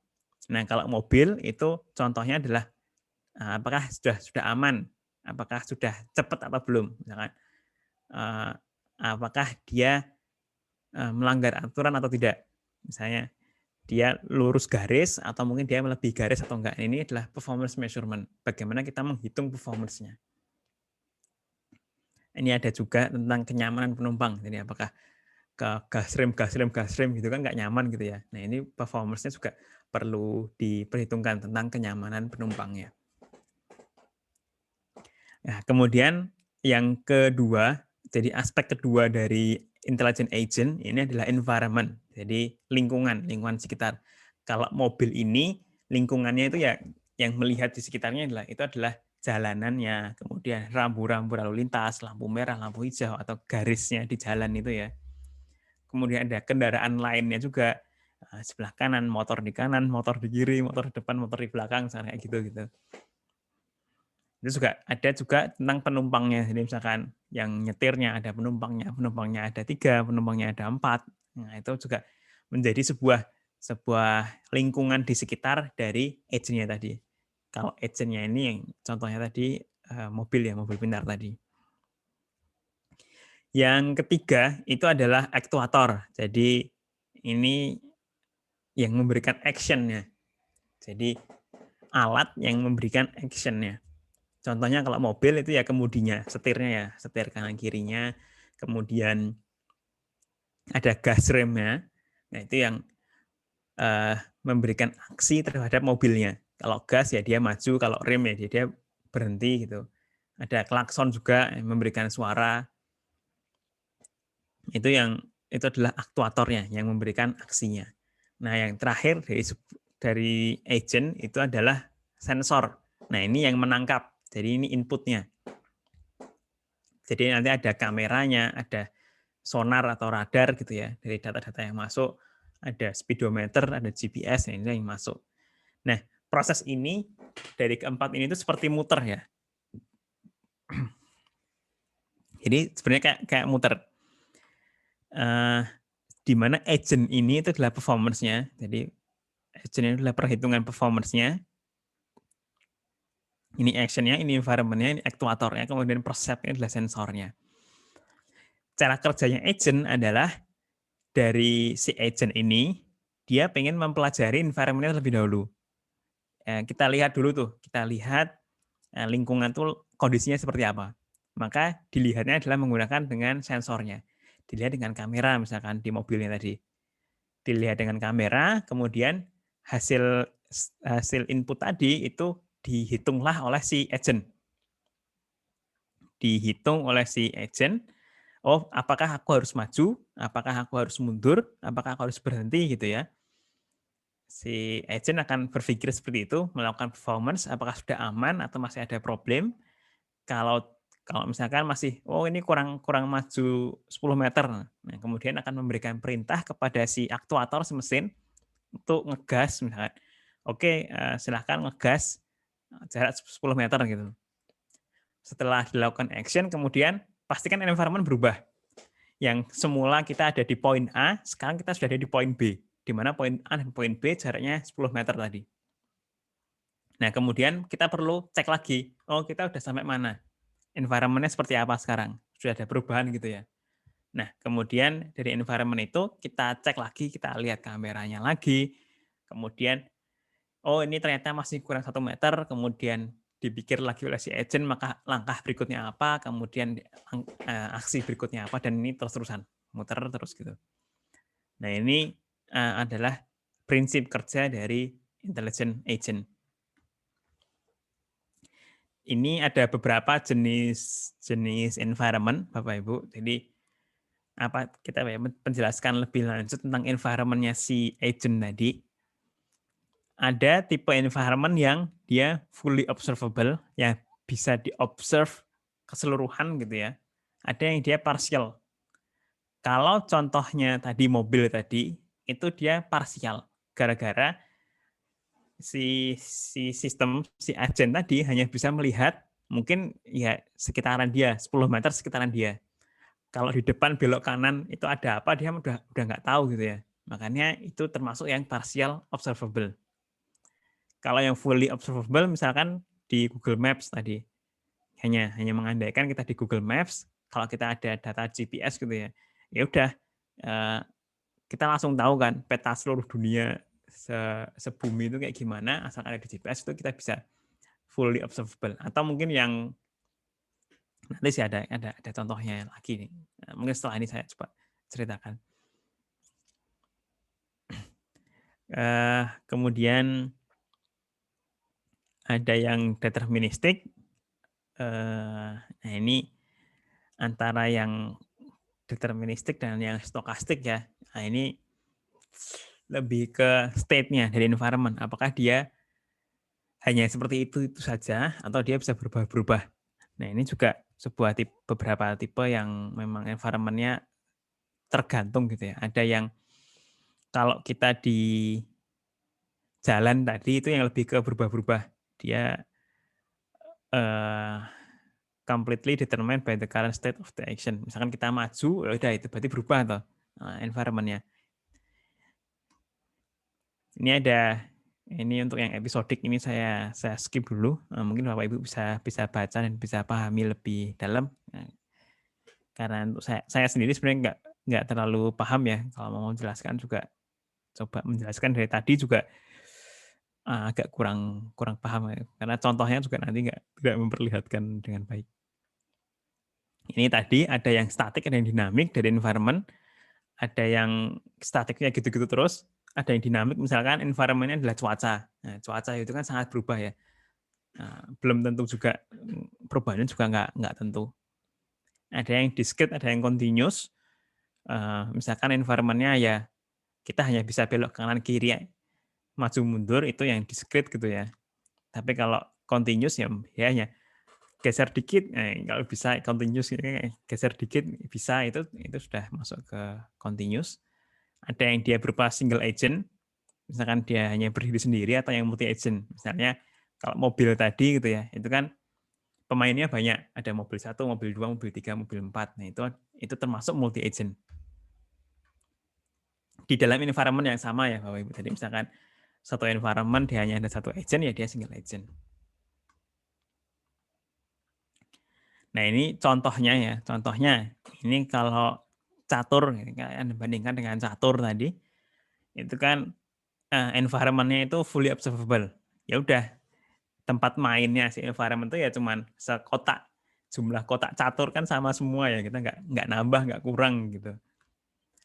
Nah, kalau mobil itu contohnya adalah apakah sudah aman, apakah sudah cepat atau belum, misalkan apakah dia melanggar aturan atau tidak, misalnya dia lurus garis atau mungkin dia melebihi garis atau enggak. Ini adalah performance measurement. Bagaimana kita menghitung performance-nya. Ini ada juga tentang kenyamanan penumpang. Jadi apakah ke gas rem gitu kan nggak nyaman gitu ya. Nah, ini performance-nya juga perlu diperhitungkan tentang kenyamanan penumpangnya. Nah, kemudian yang kedua, jadi aspek kedua dari intelligent agent ini adalah environment. Jadi lingkungan sekitar. Kalau mobil ini lingkungannya itu ya yang melihat di sekitarnya adalah jalanannya, kemudian rambu-rambu lalu lintas, lampu merah, lampu hijau atau garisnya di jalan itu ya. Kemudian ada kendaraan lainnya juga, sebelah kanan, motor di kanan, motor di kiri, motor di depan, motor di belakang, kayak gitu. Itu juga ada tentang penumpangnya. Jadi misalkan yang nyetirnya ada penumpangnya ada 3, penumpangnya ada 4. Nah, itu juga menjadi sebuah lingkungan di sekitar dari agent-nya tadi. Kalau agent-nya ini yang contohnya tadi mobil pintar tadi. Yang ketiga itu adalah aktuator. Jadi ini yang memberikan action-nya. Jadi alat yang memberikan action-nya. Contohnya kalau mobil itu ya kemudinya, setirnya ya, setir kanan kirinya, kemudian ada gas remnya. Nah, itu yang memberikan aksi terhadap mobilnya. Kalau gas ya dia maju, kalau rem ya dia berhenti gitu. Ada klakson juga yang memberikan suara. Itu adalah aktuatornya yang memberikan aksinya. Nah, yang terakhir dari agent itu adalah sensor. Nah, ini yang menangkap. Jadi ini inputnya. Jadi nanti ada kameranya, ada sonar atau radar gitu ya, dari data-data yang masuk, ada speedometer, ada GPS, ini yang masuk. Nah, proses ini dari keempat ini itu seperti muter ya. Jadi sebenarnya kayak muter. Di mana agent ini itu adalah performance-nya. Jadi agent ini adalah perhitungan performance-nya. Ini action-nya, ini environment-nya, ini aktuatornya, kemudian percept-nya adalah sensornya. Cara kerjanya agent adalah dari si agent ini, dia pengen mempelajari environment-nya lebih dahulu. Kita lihat dulu tuh, lingkungan tuh kondisinya seperti apa. Maka dilihatnya adalah menggunakan dengan sensornya. Dilihat dengan kamera misalkan di mobilnya tadi. Dilihat dengan kamera, kemudian hasil input tadi itu dihitunglah oleh si agent. Dihitung oleh si agent, oh apakah aku harus maju, apakah aku harus mundur, apakah aku harus berhenti gitu ya. Si agent akan berpikir seperti itu, melakukan performance, apakah sudah aman atau masih ada problem. Kalau misalkan masih, oh ini kurang maju 10 meter, nah kemudian akan memberikan perintah kepada si aktuator si mesin untuk ngegas misalkan. Oke, silahkan ngegas jarak 10 meter gitu. Setelah dilakukan action, kemudian pastikan environment berubah. Yang semula kita ada di poin A, sekarang kita sudah ada di poin B. Di mana poin A dan poin B jaraknya 10 meter tadi. Nah, kemudian kita perlu cek lagi, oh kita udah sampai mana? Environment-nya seperti apa sekarang? Sudah ada perubahan gitu ya. Nah, kemudian dari environment itu kita cek lagi, kita lihat kameranya lagi. Kemudian, oh ini ternyata masih kurang 1 meter, kemudian dipikir lagi oleh si agent, maka langkah berikutnya apa, kemudian aksi berikutnya apa, dan ini terus-terusan. muter terus gitu. Nah, ini adalah prinsip kerja dari intelligent agent. Ini ada beberapa jenis environment, Bapak Ibu. Jadi kita penjelaskan lebih lanjut tentang environment-nya si agent tadi. Ada tipe environment yang dia fully observable, yang bisa diobserve keseluruhan gitu ya. Ada yang dia partial. Kalau contohnya tadi mobil tadi, itu dia partial. Gara-gara si sistem, si agent tadi hanya bisa melihat mungkin ya sekitaran dia, 10 meter sekitaran dia. Kalau di depan belok kanan itu ada apa, dia udah nggak tahu gitu ya. Makanya itu termasuk yang partial observable. Kalau yang fully observable misalkan di Google Maps tadi, hanya mengandaikan kita di Google Maps, kalau kita ada data GPS gitu ya, ya udah kita langsung tahu kan peta seluruh dunia sebumi itu kayak gimana, asal ada di GPS itu kita bisa fully observable. Atau mungkin yang nanti sih ada contohnya lagi nih. Mungkin setelah ini saya coba ceritakan. Kemudian ada yang deterministik. Nah, ini antara yang deterministik dan yang stokastik ya. Nah, ini lebih ke state-nya dari environment. Apakah dia hanya seperti itu saja atau dia bisa berubah-berubah. Nah, ini juga beberapa tipe yang memang environment-nya tergantung gitu ya. Ada yang kalau kita di jalan tadi itu yang lebih ke berubah-berubah. Dia completely determined by the current state of the action. Misalkan kita maju, ya udah itu berarti berubah toh environment-nya. Ini untuk yang episodik ini saya skip dulu. Mungkin Bapak Ibu bisa baca dan bisa pahami lebih dalam. Karena untuk saya sendiri sebenarnya nggak terlalu paham ya. Kalau mau menjelaskan juga coba menjelaskan dari tadi juga agak kurang paham ya. Karena contohnya juga nanti nggak memperlihatkan dengan baik. Ini tadi ada yang statik, ada yang dinamik dari environment, ada yang statiknya gitu-gitu terus, ada yang dinamik misalkan environment-nya adalah cuaca. Nah, cuaca itu kan sangat berubah ya. Nah, belum tentu juga perubahannya juga nggak tentu. Ada yang discrete, ada yang continuous. Misalkan environment-nya ya kita hanya bisa belok kanan kiri, maju mundur itu yang discrete gitu ya. Tapi kalau continuous ya hanya geser dikit, kalau bisa continuous, geser dikit bisa, itu sudah masuk ke continuous. Ada yang dia berupa single agent, misalkan dia hanya berdiri sendiri, atau yang multi agent. Misalnya kalau mobil tadi gitu ya, itu kan pemainnya banyak, ada mobil 1, mobil 2, mobil 3, mobil 4. Nah, itu termasuk multi agent. Di dalam environment yang sama ya Bapak Ibu. Jadi misalkan satu environment dia hanya ada satu agent, ya dia single agent. Nah, ini contohnya ya. Contohnya ini kalau catur, bandingkan dengan catur tadi, itu kan environment-nya itu fully observable. Ya udah, tempat mainnya si environment itu ya cuman sekotak. Jumlah kotak catur kan sama semua ya, kita nggak nambah, nggak kurang gitu.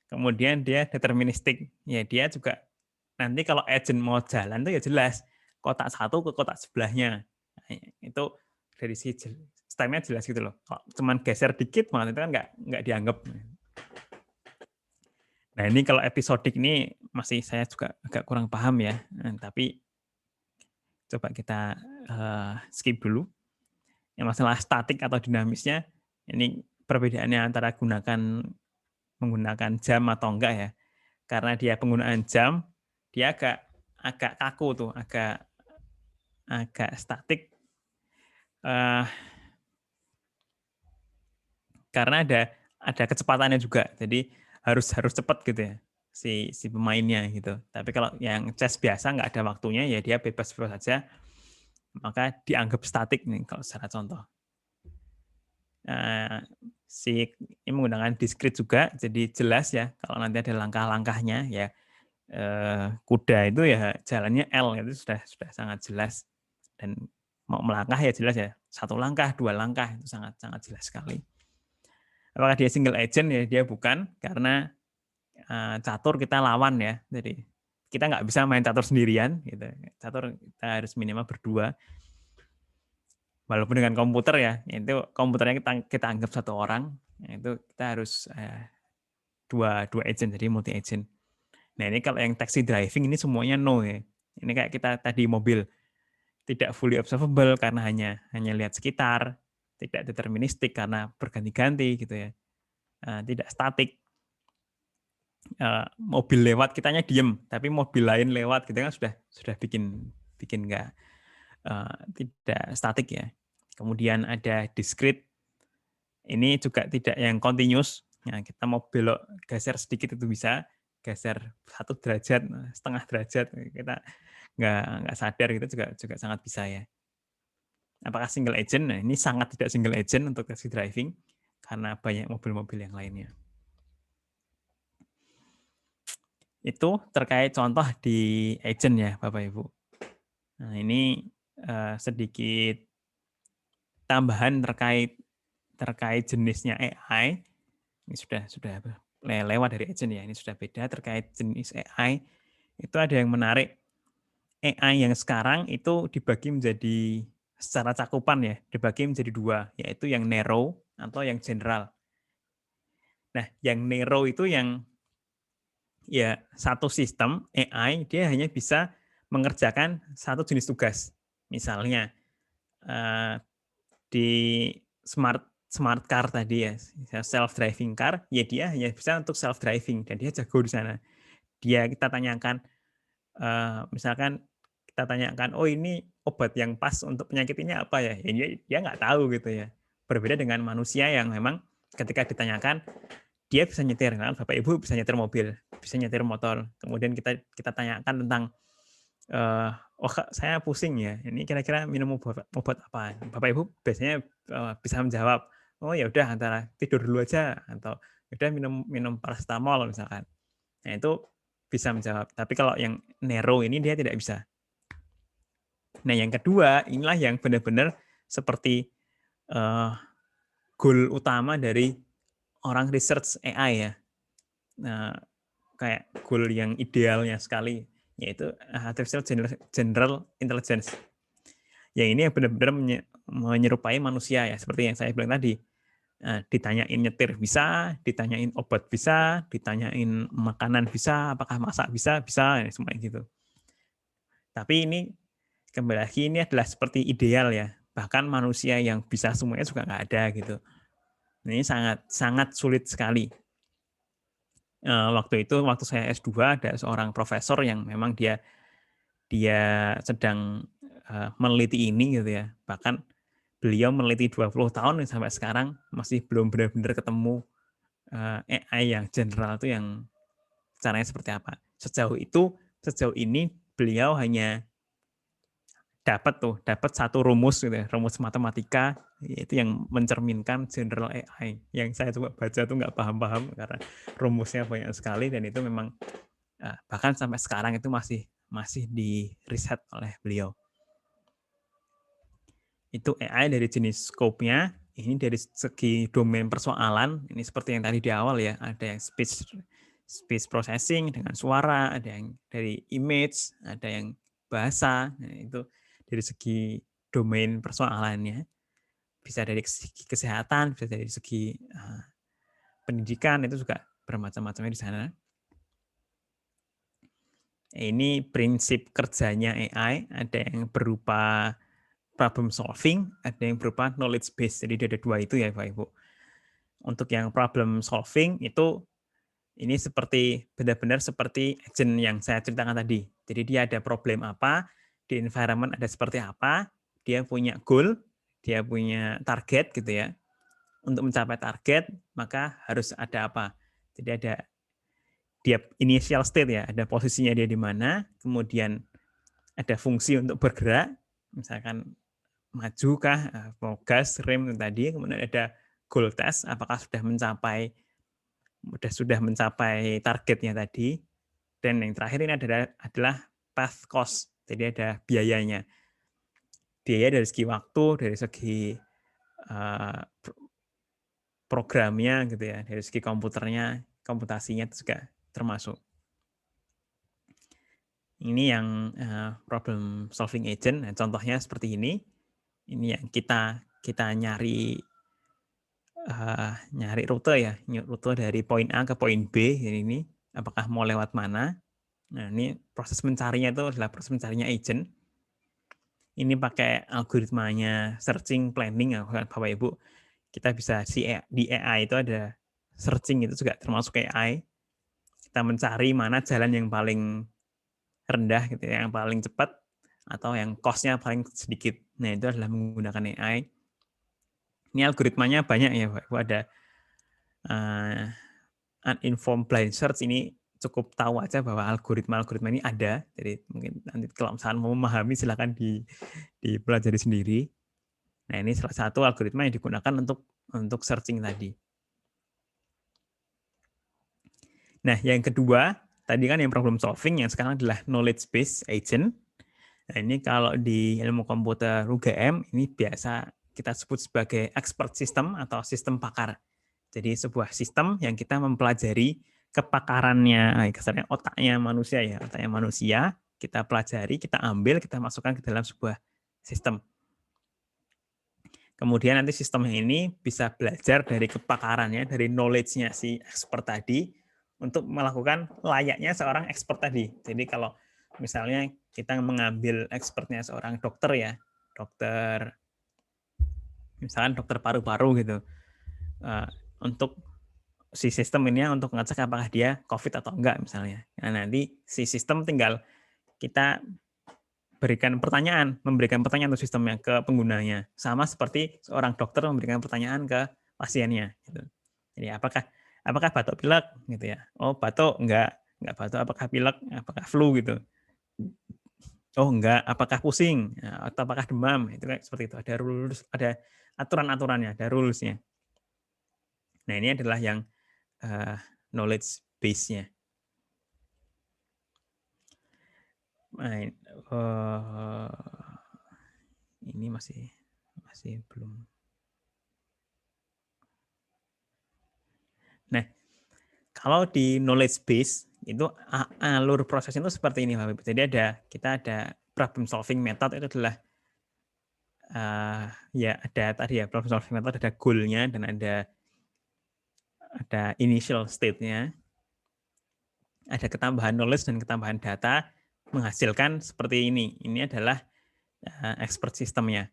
Kemudian dia deterministik. Ya dia juga nanti kalau agent mau jalan tuh ya jelas kotak satu ke kotak sebelahnya. Nah, itu dari si step-nya jelas gitu loh. Kalau cuman geser dikit malah itu kan nggak dianggap. Nah, ini kalau episodik ini masih saya juga agak kurang paham ya. Tapi coba kita skip dulu. Yang masalah statik atau dinamisnya, ini perbedaannya antara menggunakan jam atau enggak ya. Karena dia penggunaan jam, dia agak kaku tuh, agak statik. Karena ada kecepatannya juga. Jadi harus cepat gitu ya si pemainnya gitu. Tapi kalau yang chess biasa nggak ada waktunya, ya dia bebas saja. Maka dianggap statik nih kalau secara contoh. Ini menggunakan discrete juga, jadi jelas ya kalau nanti ada langkah-langkahnya ya. Kuda itu ya jalannya L, itu sudah sangat jelas, dan mau melangkah ya jelas ya, 1 langkah 2 langkah itu sangat jelas sekali. Apakah dia single agent? Ya dia bukan, karena catur kita lawan ya. Jadi kita nggak bisa main catur sendirian. Gitu. Catur kita harus minimal berdua. Walaupun dengan komputer ya, itu komputernya kita anggap satu orang, itu kita harus dua agent, jadi multi agent. Nah ini kalau yang taxi driving ini semuanya no ya. Ini kayak kita tadi mobil tidak fully observable karena hanya lihat sekitar, tidak deterministik karena berganti-ganti gitu ya, tidak statik. Mobil lewat kitanya diem, tapi mobil lain lewat gitu kan sudah bikin nggak tidak statik ya. Kemudian ada discrete, ini juga tidak yang continuous. Nah, kita mau belok geser sedikit itu bisa, geser 1 derajat, setengah derajat, kita nggak sadar gitu juga sangat bisa ya. Apakah single agent? Nah, ini sangat tidak single agent untuk taxi driving karena banyak mobil-mobil yang lainnya. Itu terkait contoh di agent ya, Bapak Ibu. Nah, ini sedikit tambahan terkait jenisnya AI. Ini sudah lewat dari agent ya, ini sudah beda terkait jenis AI. Itu ada yang menarik. AI yang sekarang itu dibagi menjadi secara cakupan ya, dibagi menjadi 2, yaitu yang narrow atau yang general. Nah, yang narrow itu yang ya satu sistem AI dia hanya bisa mengerjakan satu jenis tugas. Misalnya di smart car tadi ya, self driving car, ya dia hanya bisa untuk self driving dan dia jago di sana. Kita tanyakan misalkan kita tanyakan, oh ini obat yang pas untuk penyakit ini apa ya? Dia nggak tahu gitu ya. Berbeda dengan manusia yang memang ketika ditanyakan dia bisa nyetir, kan? Bapak Ibu bisa nyetir mobil, bisa nyetir motor. Kemudian kita tanyakan tentang oh saya pusing ya, ini kira-kira minum obat apa? Bapak Ibu biasanya bisa menjawab, oh ya udah antara tidur dulu aja atau udah minum paracetamol misalkan. Nah itu bisa menjawab. Tapi kalau yang narrow ini dia tidak bisa. Nah yang kedua inilah yang benar-benar seperti goal utama dari orang research AI ya. Nah, kayak goal yang idealnya sekali, yaitu artificial general intelligence. Yang ini benar-benar menyerupai manusia ya, seperti yang saya bilang tadi. Ditanyain nyetir bisa, ditanyain obat bisa, ditanyain makanan bisa, apakah masak bisa, semua gitu. Tapi ini kembali lagi ini adalah seperti ideal ya. Bahkan manusia yang bisa semuanya juga nggak ada gitu. Ini sangat sulit sekali. Waktu saya S2 ada seorang profesor yang memang dia sedang meneliti ini gitu ya. Bahkan beliau meneliti 20 tahun sampai sekarang masih belum benar-benar ketemu AI yang general itu yang caranya seperti apa. Sejauh ini beliau hanya dapat satu rumus gitu ya, rumus matematika yaitu yang mencerminkan general AI. Yang saya coba baca tuh nggak paham-paham karena rumusnya banyak sekali dan itu memang bahkan sampai sekarang itu masih di riset oleh beliau. Itu AI dari jenis scope-nya, ini dari segi domain persoalan, ini seperti yang tadi di awal ya, ada yang speech processing dengan suara, ada yang dari image, ada yang bahasa, nah, itu dari segi domain persoalannya, bisa dari segi kesehatan, bisa dari segi pendidikan, itu juga bermacam-macamnya di sana. Ini prinsip kerjanya AI, ada yang berupa problem solving, ada yang berupa knowledge base. Jadi ada 2 itu ya Bapak Ibu. Untuk yang problem solving itu ini benar-benar seperti agent yang saya ceritakan tadi. Jadi dia ada problem apa, di environment ada seperti apa, dia punya goal, dia punya target gitu ya. Untuk mencapai target, maka harus ada apa? Jadi ada dia initial state ya, ada posisinya dia di mana, kemudian ada fungsi untuk bergerak, misalkan maju kah, mau gas, rem tadi, kemudian ada goal test, apakah sudah mencapai targetnya tadi, dan yang terakhir ini adalah path cost, jadi ada biayanya. Biaya dari segi waktu, dari segi programnya gitu ya, dari segi komputernya, komputasinya itu juga termasuk. Ini yang problem solving agent. Nah, contohnya seperti ini. Ini yang kita nyari rute ya, rute dari poin A ke poin B. Ini apakah mau lewat mana? Nah, ini proses mencarinya itu adalah proses mencarinya agent. Ini pakai algoritmanya searching planning ya, Bapak Ibu. Kita bisa di AI itu ada searching, itu juga termasuk AI. Kita mencari mana jalan yang paling rendah gitu ya, yang paling cepat atau yang cost-nya paling sedikit. Nah, itu adalah menggunakan AI. Ini algoritmanya banyak ya, Pak. Ada uninformed blind search, ini cukup tahu aja bahwa algoritma ini ada. Jadi mungkin nanti kalau misalnya mau memahami silakan dipelajari sendiri. Nah, ini salah satu algoritma yang digunakan untuk searching tadi. Nah, yang kedua, tadi kan yang problem solving, yang sekarang adalah knowledge based agent. Nah, ini kalau di ilmu komputer UGM, ini biasa kita sebut sebagai expert system atau sistem pakar. Jadi sebuah sistem yang kita mempelajari kepakarannya, kasarnya otaknya manusia ya, otaknya manusia, kita pelajari, kita ambil, kita masukkan ke dalam sebuah sistem. Kemudian nanti sistem ini bisa belajar dari kepakarannya, dari knowledge-nya si expert tadi, untuk melakukan layaknya seorang expert tadi. Jadi kalau misalnya kita mengambil expertnya seorang dokter ya, misalkan dokter paru-paru gitu, untuk si sistem ini untuk ngecek apakah dia COVID atau enggak misalnya. Nah, nanti si sistem tinggal kita memberikan pertanyaan untuk sistemnya ke penggunanya. Sama seperti seorang dokter memberikan pertanyaan ke pasiennya. Gitu. Jadi apakah batuk pilek gitu ya? Oh batuk enggak batuk. Apakah pilek? Apakah flu gitu? Oh enggak. Apakah pusing? Atau apakah demam? Itu kayak seperti itu. Ada rules, ada aturan-aturannya, ada rules-nya. Nah, ini adalah yang knowledge base-nya. Nah, ini masih belum. Nah, kalau di knowledge base itu alur prosesnya itu seperti ini, Bapak Ibu. Jadi kita ada problem solving method, itu adalah ya ada tadi ya, problem solving method ada goal-nya dan ada initial state-nya. Ada ketambahan knowledge dan ketambahan data menghasilkan seperti ini. Ini adalah expert system-nya.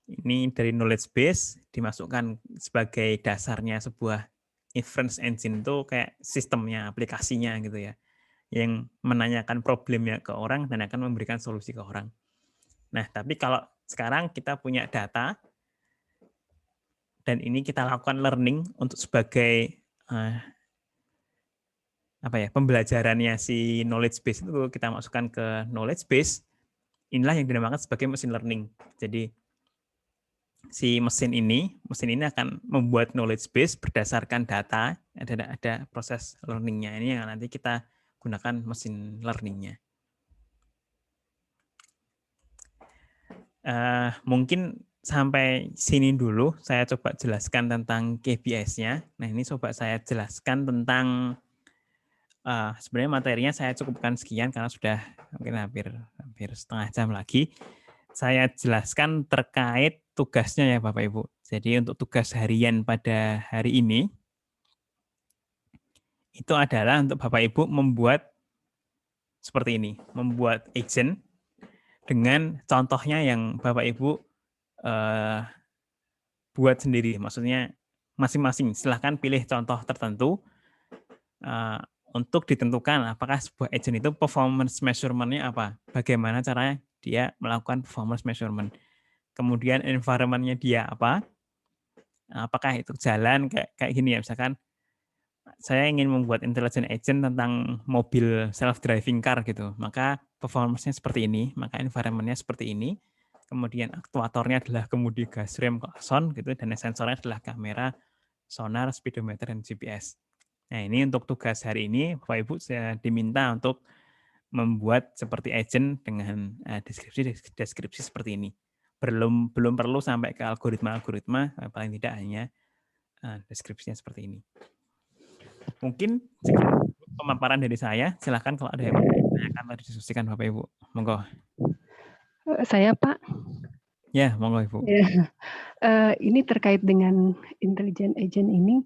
Ini dari knowledge base dimasukkan sebagai dasarnya sebuah inference engine, itu kayak sistemnya, aplikasinya gitu ya, yang menanyakan problemnya ke orang dan akan memberikan solusi ke orang. Nah, tapi kalau sekarang kita punya data dan ini kita lakukan learning untuk sebagai pembelajarannya si knowledge base, itu kita masukkan ke knowledge base. Inilah yang dinamakan sebagai machine learning. Jadi si mesin ini akan membuat knowledge base berdasarkan data, ada proses learning-nya. Ini yang nanti kita gunakan mesin learning-nya. Mungkin sampai sini dulu saya coba jelaskan tentang KPIs-nya. Nah, ini coba saya jelaskan tentang sebenarnya materinya saya cukupkan sekian karena sudah mungkin hampir setengah jam lagi. Saya jelaskan terkait tugasnya ya Bapak Ibu. Jadi untuk tugas harian pada hari ini itu adalah untuk Bapak Ibu membuat seperti ini, membuat agent dengan contohnya yang Bapak Ibu buat sendiri. Maksudnya masing-masing silahkan pilih contoh tertentu untuk ditentukan apakah sebuah agent itu performance measurement-nya apa, bagaimana caranya dia melakukan performance measurement. Kemudian environment-nya dia apa, apakah itu jalan kayak gini ya, misalkan saya ingin membuat intelligent agent tentang mobil self-driving car gitu, maka performance-nya seperti ini, maka environment-nya seperti ini, kemudian aktuatornya adalah kemudi gas rem klakson gitu, dan sensornya adalah kamera, sonar, speedometer, dan GPS. Nah, ini untuk tugas hari ini, Bapak Ibu saya diminta untuk membuat seperti agent dengan deskripsi seperti ini. Belum perlu sampai ke algoritma, paling tidak hanya deskripsinya seperti ini. Mungkin sekian pemaparan dari saya. Silahkan kalau ada yang mau ditanyakan atau didiskusikan Bapak Ibu. Monggo. Saya Pak, Ya, monggo Ibu. ya, ini terkait dengan intelligent agent ini,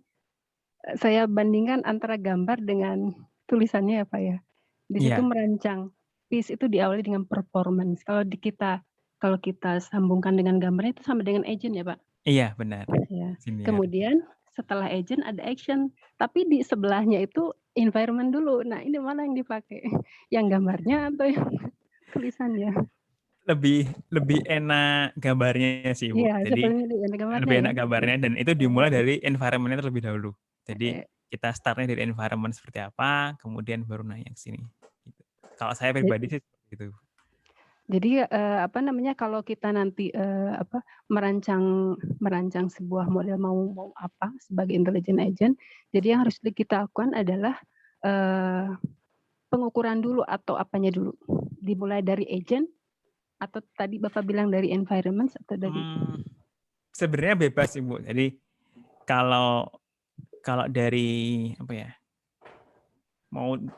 saya bandingkan antara gambar dengan tulisannya ya Pak ya. Di situ Iya, merancang piece itu diawali dengan performance. Kalau kita sambungkan dengan gambarnya itu sama dengan agent ya Pak. iya benar. Ya. Sini ya. Kemudian setelah agent ada action, tapi di sebelahnya itu environment dulu. Nah ini mana yang dipakai? Yang gambarnya atau yang tulisannya? Lebih enak gambarnya sih Bu. Iya, Jadi seperti itu yang gambarnya lebih ya. enak gambarnya dan itu dimulai dari environment-nya terlebih dahulu. Jadi Eh, kita startnya dari environment seperti apa, kemudian baru naik ke sini. Gitu. Kalau saya Jadi, pribadi sih seperti itu. jadi apa namanya kalau kita nanti merancang sebuah model mau apa sebagai intelligent agent, jadi yang harus kita lakukan adalah pengukuran dulu atau apanya dulu, dimulai dari agent atau tadi Bapak bilang dari environment atau dari Sebenarnya bebas Ibu. Jadi kalau dari apa ya?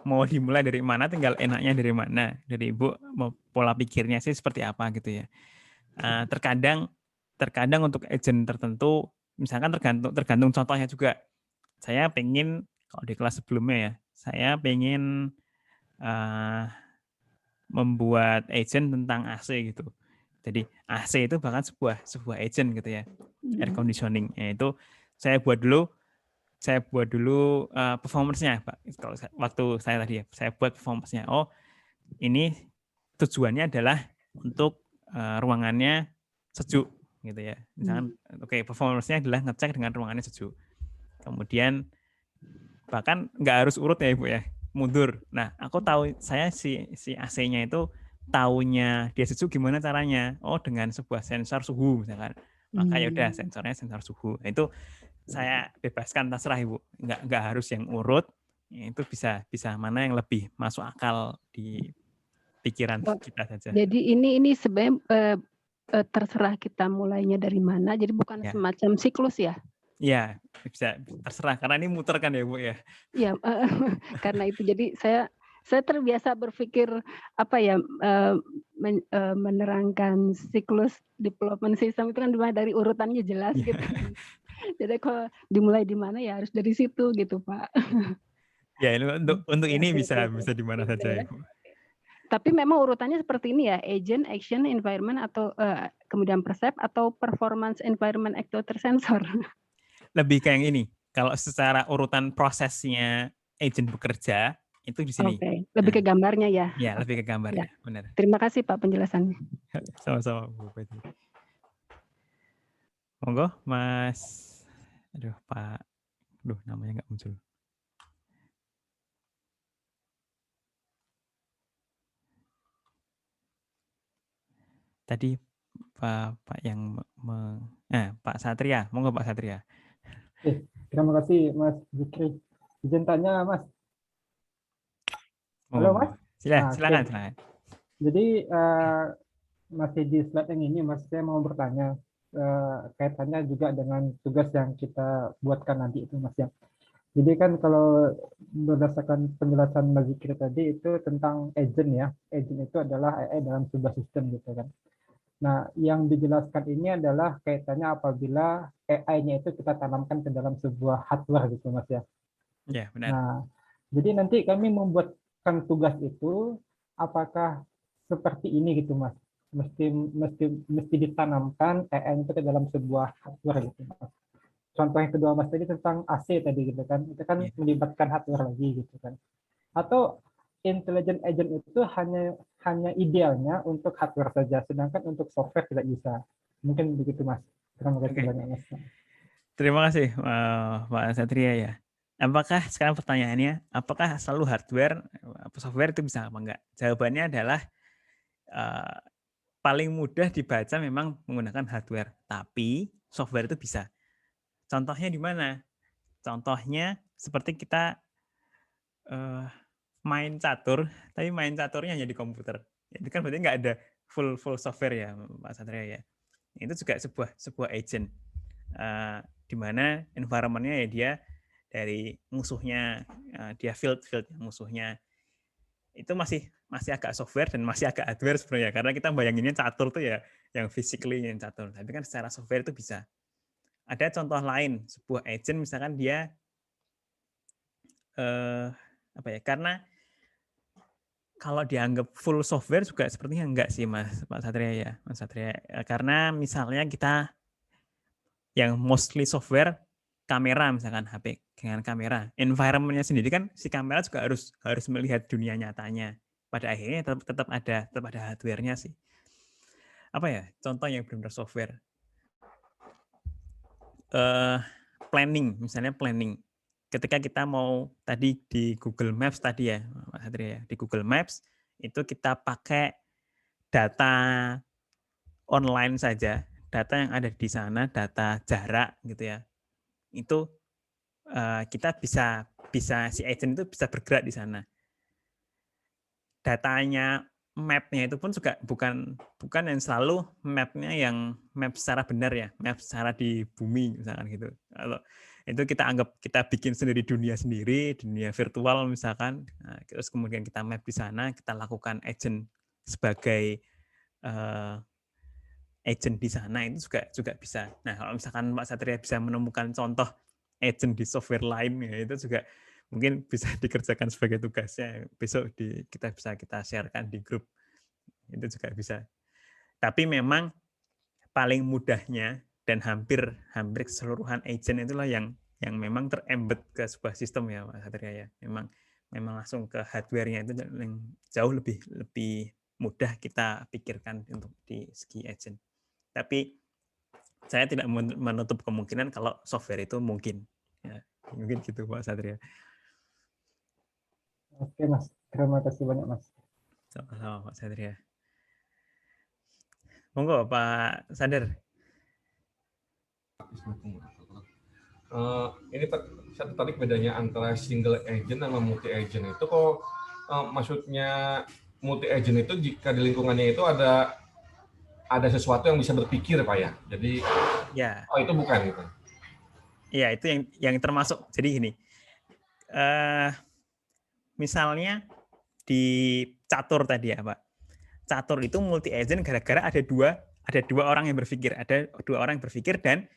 Mau dimulai dari mana, tinggal enaknya dari mana. Dari Ibu mau pola pikirnya sih seperti apa gitu ya. Terkadang untuk agent tertentu, misalkan tergantung contohnya juga. Saya pengen kalau di kelas sebelumnya ya, saya pengen membuat agent tentang AC gitu. Jadi AC itu bahkan sebuah agent gitu ya, air conditioning. Itu saya buat dulu performance-nya, Pak. Kalau waktu saya tadi ya, saya buat performance-nya. Oh, ini tujuannya adalah untuk ruangannya sejuk gitu ya. Misalkan performance-nya adalah ngecek dengan ruangannya sejuk. Kemudian bahkan nggak harus urut ya Ibu ya, mundur. Nah, aku tahu saya si AC-nya itu taunya dia sejuk gimana caranya. Oh, dengan sebuah sensor suhu misalkan. Maka ya udah sensornya sensor suhu. Nah, itu saya bebaskan terserah Ibu. Nggak harus yang urut. Itu bisa mana yang lebih masuk akal di pikiran kita saja. Jadi ini sebenarnya terserah kita mulainya dari mana. Jadi bukan Ya. semacam siklus ya. Iya, bisa terserah karena ini muter kan ya Bu ya. Iya, karena itu jadi saya terbiasa berpikir apa ya menerangkan siklus development system itu kan dimulai dari urutannya jelas gitu. Jadi kalau dimulai di mana ya harus dari situ gitu Pak. Ya, ini untuk ini bisa di mana saja ya Bu. Tapi memang urutannya seperti ini ya, agent, action, environment atau kemudian percept atau performance, environment, actuator, sensor. Lebih kayak yang ini. Kalau secara urutan prosesnya agent bekerja itu di sini. Oke, lebih ke gambarnya ya. Ya, lebih ke gambarnya, Ya. benar. Terima kasih Pak penjelasannya. Sama-sama Bu Peti. Monggo, Mas. Aduh, Pak. Aduh, namanya nggak muncul. Tadi Pak yang Pak Satria. Monggo Pak Satria. Terima kasih Mas Zikri. Izin tanya Mas. Monggo, Halo Mas. Silakan. Jadi masih di slide yang ini Mas, saya mau bertanya kaitannya juga dengan tugas yang kita buatkan nanti itu Mas ya. Jadi kan kalau berdasarkan penjelasan Mas Zikri tadi itu tentang agent ya. Agent itu adalah AI dalam sebuah sistem gitu kan. Nah, yang dijelaskan ini adalah kaitannya apabila AI-nya itu kita tanamkan ke dalam sebuah hardware gitu Mas ya. Ya, benar. Nah, jadi nanti kami membuatkan tugas itu apakah seperti ini gitu Mas? Mesti ditanamkan AI itu ke dalam sebuah hardware gitu Mas. Contoh yang kedua Mas tadi tentang AC tadi gitu kan. Itu kan melibatkan hardware lagi gitu kan. Atau intelligent agent itu hanya idealnya untuk hardware saja, sedangkan untuk software tidak bisa. Mungkin begitu Mas. Terima kasih banyak Mas. Terima kasih Pak Satria ya. Apakah sekarang pertanyaannya, apakah selalu hardware atau software itu bisa apa enggak? Jawabannya adalah paling mudah dibaca memang menggunakan hardware, tapi software itu bisa. Contohnya di mana? Contohnya seperti kita main catur, tapi main caturnya hanya di komputer. Itu kan berarti nggak ada full software ya, Pak Satria ya. Itu juga sebuah agent. di mana environment-nya ya dia dari musuhnya, dia field musuhnya. Itu masih agak software dan masih agak hardware sebenarnya, karena kita bayanginnya catur tuh ya yang physically yang catur, tapi kan secara software itu bisa. Ada contoh lain, sebuah agent misalkan dia apa ya, karena kalau dianggap full software juga sepertinya enggak sih Pak Satria ya, Mas Satria. Karena misalnya kita yang mostly software, kamera misalkan HP dengan kamera, environment-nya sendiri kan si kamera juga harus melihat dunia nyatanya. Pada akhirnya tetap ada hardware-nya sih. Apa ya? Contoh yang benar-benar software. Planning, misalnya planning. Ketika kita mau tadi di Google Maps tadi ya, Mas Satria ya, di Google Maps itu kita pakai data online saja, data yang ada di sana, data jarak gitu ya. Itu kita bisa si agent itu bisa bergerak di sana. Datanya, map-nya itu pun juga bukan yang selalu map-nya yang map secara benar ya, map secara di bumi misalkan gitu. Kalau itu kita anggap kita bikin sendiri, dunia virtual misalkan, terus kemudian kita map di sana, kita lakukan agent sebagai agent di sana, itu juga bisa. Nah, kalau misalkan Pak Satria bisa menemukan contoh agent di software lain, ya itu juga mungkin bisa dikerjakan sebagai tugasnya. Besok kita sharekan di grup. Itu juga bisa. Tapi memang paling mudahnya dan hampir keseluruhan agent itulah yang memang terembed ke sebuah sistem ya Pak Satria ya. Memang langsung ke hardware-nya itu yang jauh lebih mudah kita pikirkan untuk di segi agent. Tapi saya tidak menutup kemungkinan kalau software itu mungkin. Ya, mungkin gitu Pak Satria. Oke Mas, terima kasih banyak Mas. Sama-sama Pak Satria. Monggo Pak Sadar. Ini Pak, saya tertarik bedanya antara single agent sama multi agent itu kok maksudnya multi agent itu jika di lingkungannya itu ada sesuatu yang bisa berpikir Pak ya. Jadi ya. Oh itu bukan gitu. Iya, itu yang termasuk. Jadi gini. Misalnya di catur tadi ya, Pak. Catur itu multi agent gara-gara ada dua orang yang berpikir, dan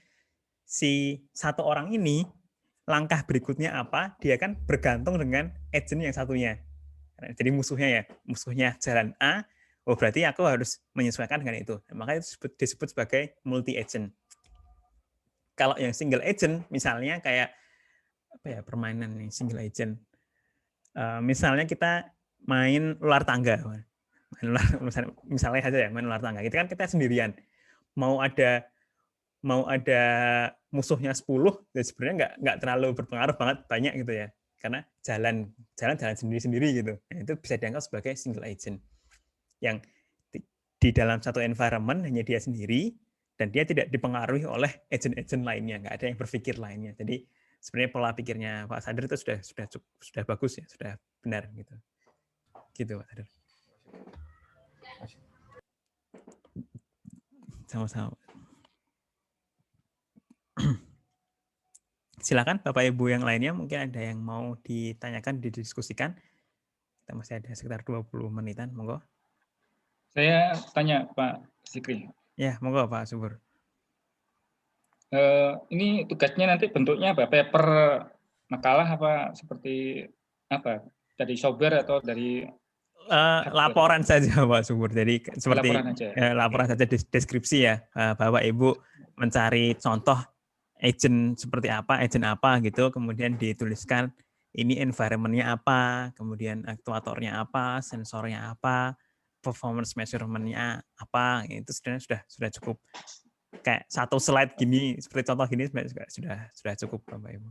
si satu orang ini langkah berikutnya apa, dia kan bergantung dengan agent yang satunya. Jadi musuhnya jalan A, oh berarti aku harus menyesuaikan dengan itu. Makanya itu disebut sebagai multi agent. Kalau yang single agent, misalnya kayak apa ya, permainan yang single agent. Misalnya kita main ular tangga. Misalnya saja ya, main ular tangga. Itu kan kita sendirian. Mau ada musuhnya 10, ya sebenarnya nggak terlalu berpengaruh banyak gitu ya. Karena jalan sendiri-sendiri gitu. Nah, itu bisa dianggap sebagai single agent. Yang di dalam satu environment hanya dia sendiri, dan dia tidak dipengaruhi oleh agent-agent lainnya, nggak ada yang berpikir lainnya. Jadi sebenarnya pola pikirnya Pak Sadar itu sudah bagus ya, sudah benar gitu. Gitu Pak Sadar. Sama-sama. Silakan Bapak Ibu yang lainnya, mungkin ada yang mau ditanyakan, didiskusikan. Kita masih ada sekitar 20 menitan, monggo. Saya tanya Pak Zikri. Ya, monggo Pak Subur. Ini tugasnya nanti bentuknya apa? Paper makalah apa seperti apa? Dari software atau dari laporan saja Pak Subur. Jadi seperti laporan saja, deskripsi ya. Bapak Ibu mencari contoh agent seperti apa, agent apa gitu, kemudian dituliskan ini environment-nya apa, kemudian aktuatornya apa, sensornya apa, performance measurement-nya apa, itu sebenarnya sudah cukup. Kayak satu slide gini, seperti contoh gini sudah cukup Bapak Ibu.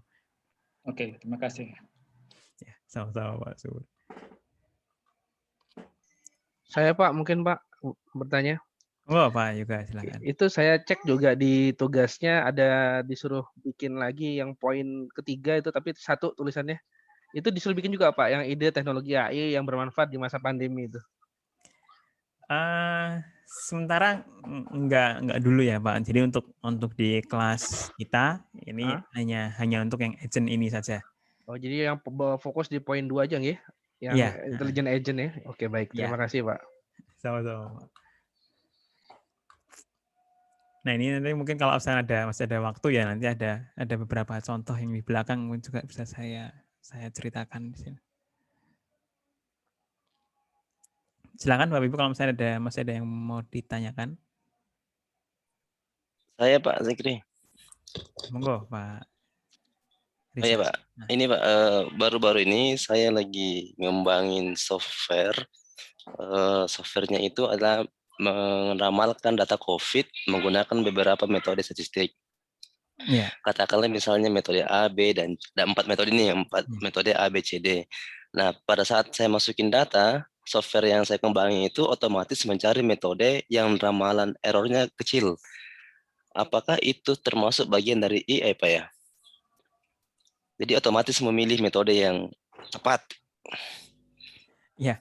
Oke, terima kasih. Ya, sama-sama Pak Subur. Saya Pak, mungkin Pak bertanya. Oh Pak juga silakan. Itu saya cek juga di tugasnya ada disuruh bikin lagi yang poin ketiga itu, tapi satu tulisannya. Itu disuruh bikin juga Pak, yang ide teknologi AI yang bermanfaat di masa pandemi itu. Sementara enggak dulu ya Pak. Jadi untuk di kelas kita ini hanya untuk yang agent ini saja. Oh, jadi yang fokus di poin 2 aja nggih? Yang Iya. intelligent agent ya. Oke, baik. Iya. Terima kasih, Pak. Sama-sama, Pak. Nah, ini nanti mungkin kalau masih ada waktu ya, nanti ada beberapa contoh yang di belakang mungkin juga bisa saya ceritakan di sini. Silakan Bapak Ibu kalau misalnya masih ada yang mau ditanyakan. Saya Pak Zikri. Monggo Pak. Oh iya Pak, ini Pak, baru-baru ini saya lagi ngembangin software. Softwarenya itu adalah meramalkan data COVID menggunakan beberapa metode statistik. Yeah. Katakanlah misalnya metode A, B, dan 4 metode ini, 4 metode A, B, C, D. Nah, pada saat saya masukin data, software yang saya kembangin itu otomatis mencari metode yang ramalan errornya kecil. Apakah itu termasuk bagian dari AI Pak ya? Jadi otomatis memilih metode yang tepat. Ya,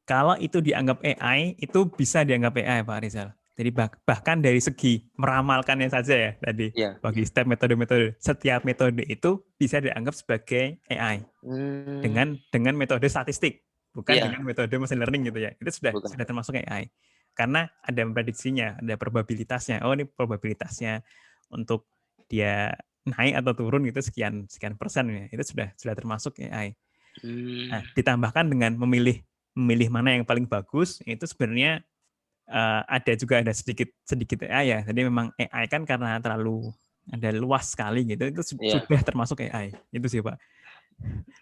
kalau itu dianggap AI, itu bisa dianggap AI Pak Rizal. Jadi bahkan dari segi meramalkannya saja ya tadi, bagi step metode-metode, setiap metode itu bisa dianggap sebagai AI dengan metode statistik, bukan dengan metode machine learning gitu ya. Itu sudah termasuk AI. Karena ada prediksinya, ada probabilitasnya. Oh, ini probabilitasnya untuk dia naik atau turun itu sekian persen ya. Itu sudah termasuk AI. Nah, ditambahkan dengan memilih mana yang paling bagus, itu sebenarnya ada sedikit AI ya. Jadi memang AI kan karena terlalu ada luas sekali gitu, itu sudah termasuk AI. Itu sih Pak.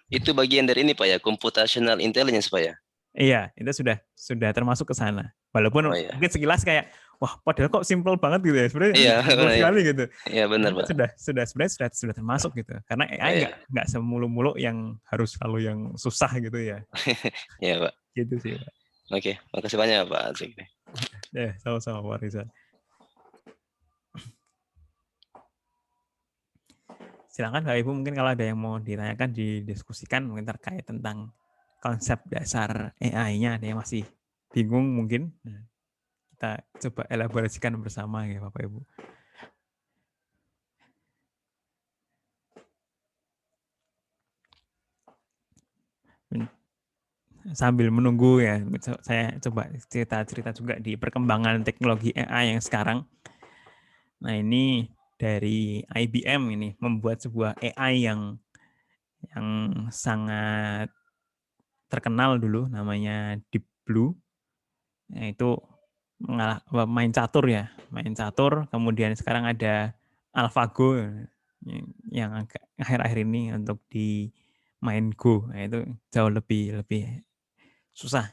Itu bagian dari ini Pak ya, computational intelligence Pak ya. Iya, itu sudah termasuk ke sana. Walaupun mungkin sekilas kayak wah, padahal kok simple banget gitu ya. Sebenarnya simple sekali gitu. Iya benar Pak. Sudah termasuk gitu. Karena AI nggak semulu-mulu yang harus selalu yang susah gitu ya. Iya Pak. Gitu sih Pak. Oke, makasih banyak Pak Zikri. Sama-sama Pak Rizal. Silakan Bapak Ibu, mungkin kalau ada yang mau ditanyakan, didiskusikan mungkin terkait tentang konsep dasar AI-nya, ada yang masih bingung mungkin. Nah, kita coba elaborasikan bersama ya Bapak Ibu. Sambil menunggu ya, saya coba cerita juga di perkembangan teknologi AI yang sekarang. Nah, ini dari IBM ini membuat sebuah AI yang sangat terkenal dulu, namanya Deep Blue. Nah, itu main catur, kemudian sekarang ada AlphaGo yang akhir-akhir ini untuk di main Go. Nah, itu jauh lebih susah.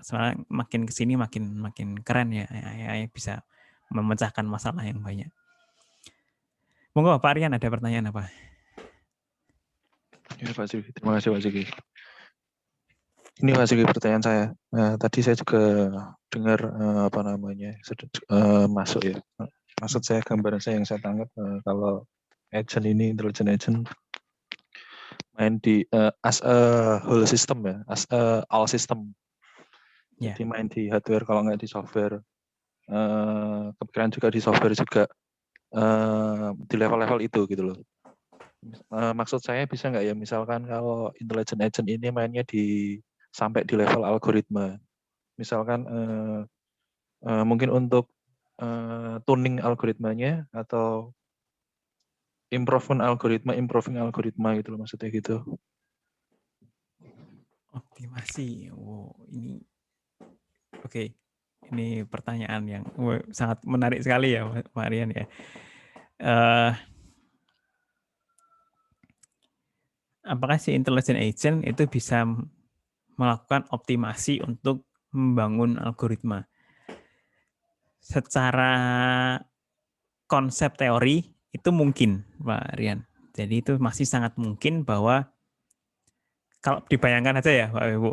Soalnya makin kesini makin keren ya, AI bisa memecahkan masalah yang banyak. Monggo Pak Aryan, ada pertanyaan apa? Ya Pak Ziki, terima kasih Pak Ziki. Ini Pak Ziki pertanyaan saya. Tadi saya juga dengar masuk ya. Maksud saya, gambaran saya yang saya tangkap kalau agent ini, intelligent agent, main di as a whole system ya, as a all system. Jadi main di hardware kalau nggak di software. Kepikiran juga di software juga di level-level itu gitu loh. Maksud saya bisa nggak ya, misalkan kalau intelligent agent ini mainnya sampai di level algoritma. Misalkan mungkin untuk tuning algoritmanya atau improving algoritma gitu loh, maksudnya gitu. Optimasi. Ini oke. Ini pertanyaan yang sangat menarik sekali ya Pak Aryan ya. Apakah si intelligent agent itu bisa melakukan optimasi untuk membangun algoritma? Secara konsep teori itu mungkin Pak Aryan. Jadi itu masih sangat mungkin bahwa kalau dibayangkan aja ya Pak Ibu,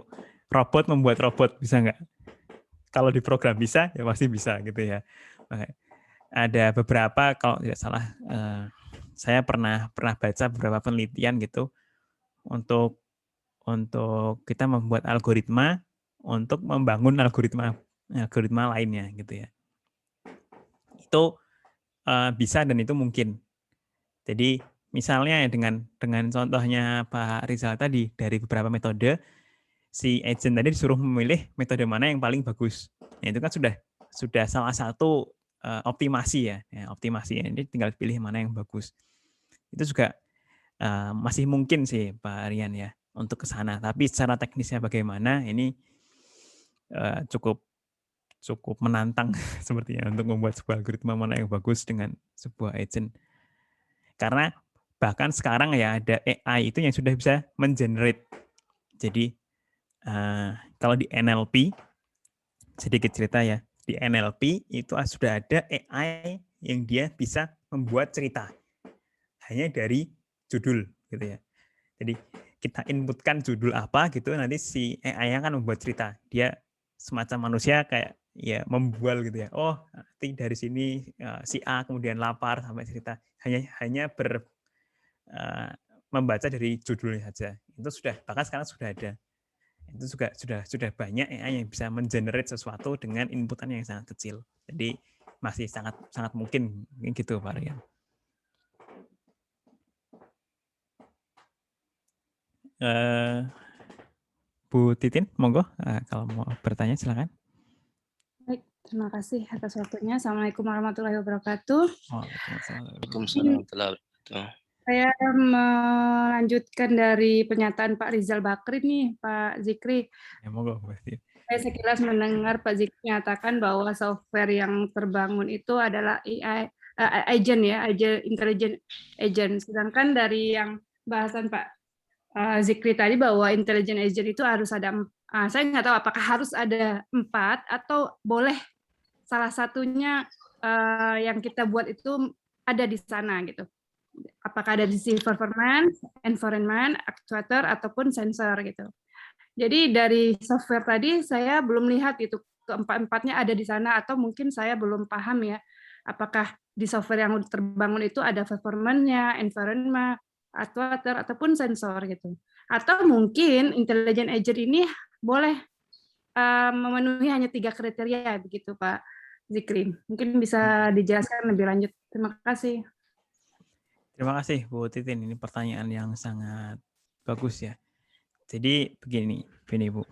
robot membuat robot bisa nggak? Kalau diprogram bisa, ya pasti bisa gitu ya. Ada beberapa, kalau tidak salah, saya pernah baca beberapa penelitian gitu untuk kita membuat algoritma untuk membangun algoritma lainnya gitu ya. Itu bisa dan itu mungkin. Jadi misalnya dengan contohnya Pak Rizal tadi, dari beberapa metode, si agent tadi disuruh memilih metode mana yang paling bagus. Nah, itu kan sudah salah satu optimasi ya. Optimasi ini tinggal pilih mana yang bagus. Itu juga masih mungkin sih Pak Rian ya untuk ke sana. Tapi secara teknisnya bagaimana ini cukup menantang sepertinya untuk membuat sebuah algoritma mana yang bagus dengan sebuah agent. Karena bahkan sekarang ya ada AI itu yang sudah bisa mengenerate. Jadi kalau di NLP, sedikit cerita ya, di NLP itu sudah ada AI yang dia bisa membuat cerita hanya dari judul gitu ya. Jadi kita inputkan judul apa gitu, nanti si AI akan membuat cerita. Dia semacam manusia kayak ya membual gitu ya. Oh, nanti dari sini si A kemudian lapar sampai cerita. Hanya membaca dari judulnya saja. Itu sudah, bahkan sekarang sudah ada. Itu juga sudah banyak AI yang bisa mengenerate sesuatu dengan inputan yang sangat kecil. Jadi masih sangat mungkin gitu Pak Rian. Bu Titin, monggo kalau mau bertanya silakan. Baik, terima kasih atas waktunya. Assalamualaikum warahmatullahi wabarakatuh. Waalaikumsalam warahmatullahi wabarakatuh. Saya melanjutkan dari pernyataan Pak Rizal Bakri nih, Pak Zikri. Ya, monggo, pasti. Saya sekilas mendengar Pak Zikri menyatakan bahwa software yang terbangun itu adalah AI, agent ya, intelligent agent. Sedangkan dari yang bahasan Pak Zikri tadi bahwa intelligent agent itu harus ada, saya nggak tahu apakah harus ada 4 atau boleh salah satunya yang kita buat itu ada di sana gitu. Apakah ada di sisi performance, environment, actuator, ataupun sensor gitu. Jadi dari software tadi saya belum lihat itu keempat-empatnya ada di sana, atau mungkin saya belum paham ya, apakah di software yang terbangun itu ada performance-nya, environment, actuator, ataupun sensor gitu. Atau mungkin intelligent agent ini boleh memenuhi hanya 3 kriteria begitu Pak Zikri. Mungkin bisa dijelaskan lebih lanjut. Terima kasih. Terima kasih Bu Titin, ini pertanyaan yang sangat bagus ya. Jadi begini Bu,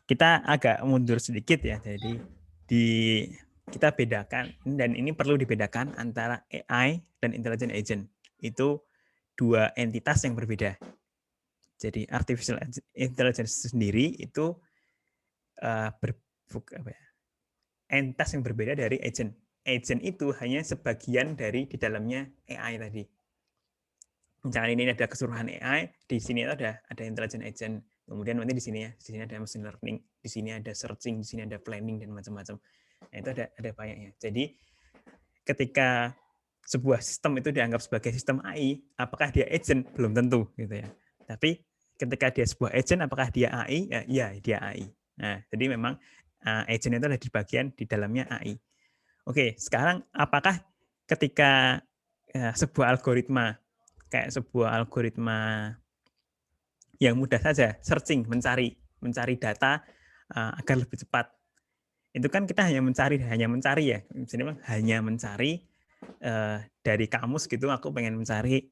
kita agak mundur sedikit ya. Jadi kita bedakan, dan ini perlu dibedakan antara AI dan intelligent agent. Itu dua entitas yang berbeda. Jadi artificial intelligence sendiri itu entitas yang berbeda dari agent. Agent itu hanya sebagian dari di dalamnya AI tadi. Misalkan ini ada keseluruhan AI, di sini ada intelligent agent. Kemudian nanti di sini ada machine learning, di sini ada searching, di sini ada planning dan macam-macam. Nah, itu ada banyaknya. Jadi ketika sebuah sistem itu dianggap sebagai sistem AI, apakah dia agent? Belum tentu gitu ya. Tapi ketika dia sebuah agent, apakah dia AI? Ya, dia AI. Nah, jadi memang agent itu ada di bagian di dalamnya AI. Oke, sekarang apakah ketika sebuah algoritma kayak sebuah algoritma yang mudah saja, searching, mencari data agar lebih cepat. Itu kan kita hanya mencari ya. Jadi hanya mencari dari kamus gitu, aku pengen mencari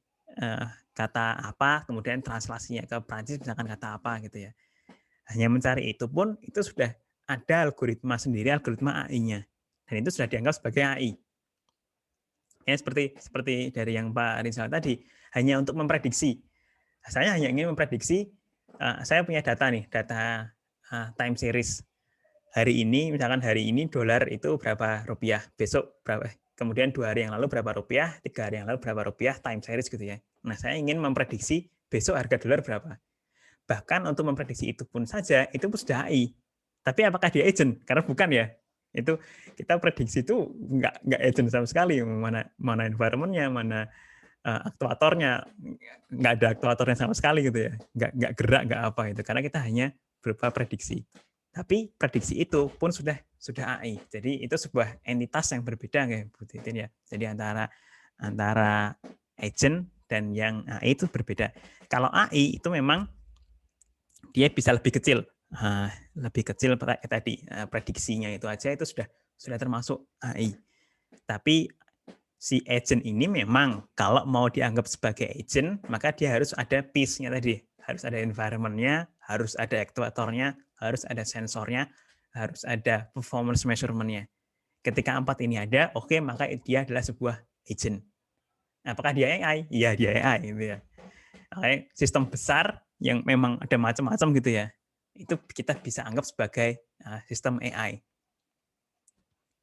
kata apa, kemudian translasinya ke Prancis misalkan kata apa gitu ya. Hanya mencari itu pun itu sudah ada algoritma sendiri, algoritma AI-nya. Dan itu sudah dianggap sebagai AI. Ya, seperti dari yang Pak Rizal tadi, hanya untuk memprediksi. Saya hanya ingin memprediksi, saya punya data nih, data time series. Misalkan hari ini dolar itu berapa rupiah, besok berapa, kemudian 2 hari yang lalu berapa rupiah, 3 hari yang lalu berapa rupiah, time series gitu ya. Nah, saya ingin memprediksi besok harga dolar berapa. Bahkan untuk memprediksi itu pun saja, itu pun sudah AI. Tapi apakah dia agent? Karena bukan ya. Itu kita prediksi itu nggak agent sama sekali, mana environment-nya, mana aktuatornya, nggak ada aktuatornya sama sekali gitu ya, nggak gerak, nggak apa itu, karena kita hanya berupa prediksi. Tapi prediksi itu pun sudah AI. Jadi itu sebuah entitas yang berbeda kayak Bu Titin ya. Jadi antara agent dan yang AI itu berbeda. Kalau AI itu memang dia bisa lebih kecil. Lebih kecil tadi prediksinya itu aja itu sudah termasuk AI. Tapi si agent ini memang kalau mau dianggap sebagai agent, maka dia harus ada piece-nya tadi. Harus ada environment-nya, harus ada aktuatornya, harus ada sensornya, harus ada performance measurement-nya. Ketika 4 ini ada, oke, maka dia adalah sebuah agent. Apakah dia AI? Iya, dia AI. Gitu ya. Oke, sistem besar yang memang ada macam-macam gitu ya, itu kita bisa anggap sebagai sistem AI.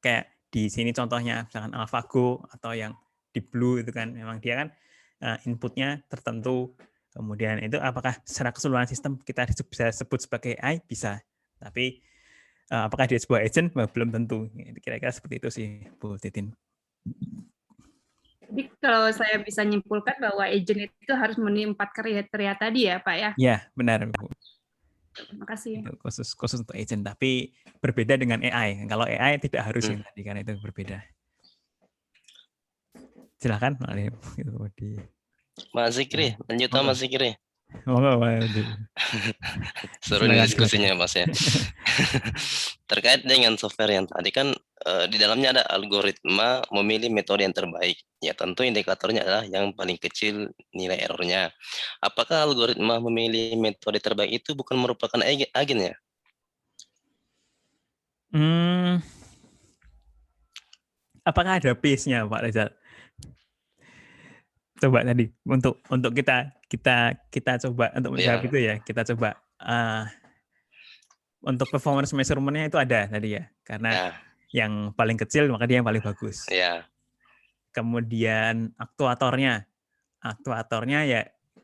Kayak di sini contohnya misalkan AlphaGo atau yang Deep Blue itu kan memang dia kan inputnya tertentu, kemudian itu apakah secara keseluruhan sistem kita bisa sebut sebagai AI? Bisa, tapi apakah dia sebuah agent? Belum tentu. Kira-kira seperti itu sih, Bu Titin. Jadi kalau saya bisa nyimpulkan bahwa agent itu harus memenuhi 4 kriteria tadi ya, Pak ya? Ya, benar, Bu. Terima kasih. Itu khusus untuk agent, tapi berbeda dengan AI. Kalau AI tidak harus yang tadi, karena itu berbeda. Silakan, Mas Zikri, lanjut Mas Zikri. Seru nih diskusinya Mas ya. Terkait dengan software yang tadi kan di dalamnya ada algoritma memilih metode yang terbaik. Ya tentu indikatornya adalah yang paling kecil nilai errornya. Apakah algoritma memilih metode terbaik itu bukan merupakan agen ya? Apakah ada piece-nya Pak Rizal? Coba tadi untuk kita coba untuk menjawab itu ya, kita coba untuk performance measurement-nya itu ada tadi ya, karena yang paling kecil maka dia yang paling bagus. Kemudian aktuatornya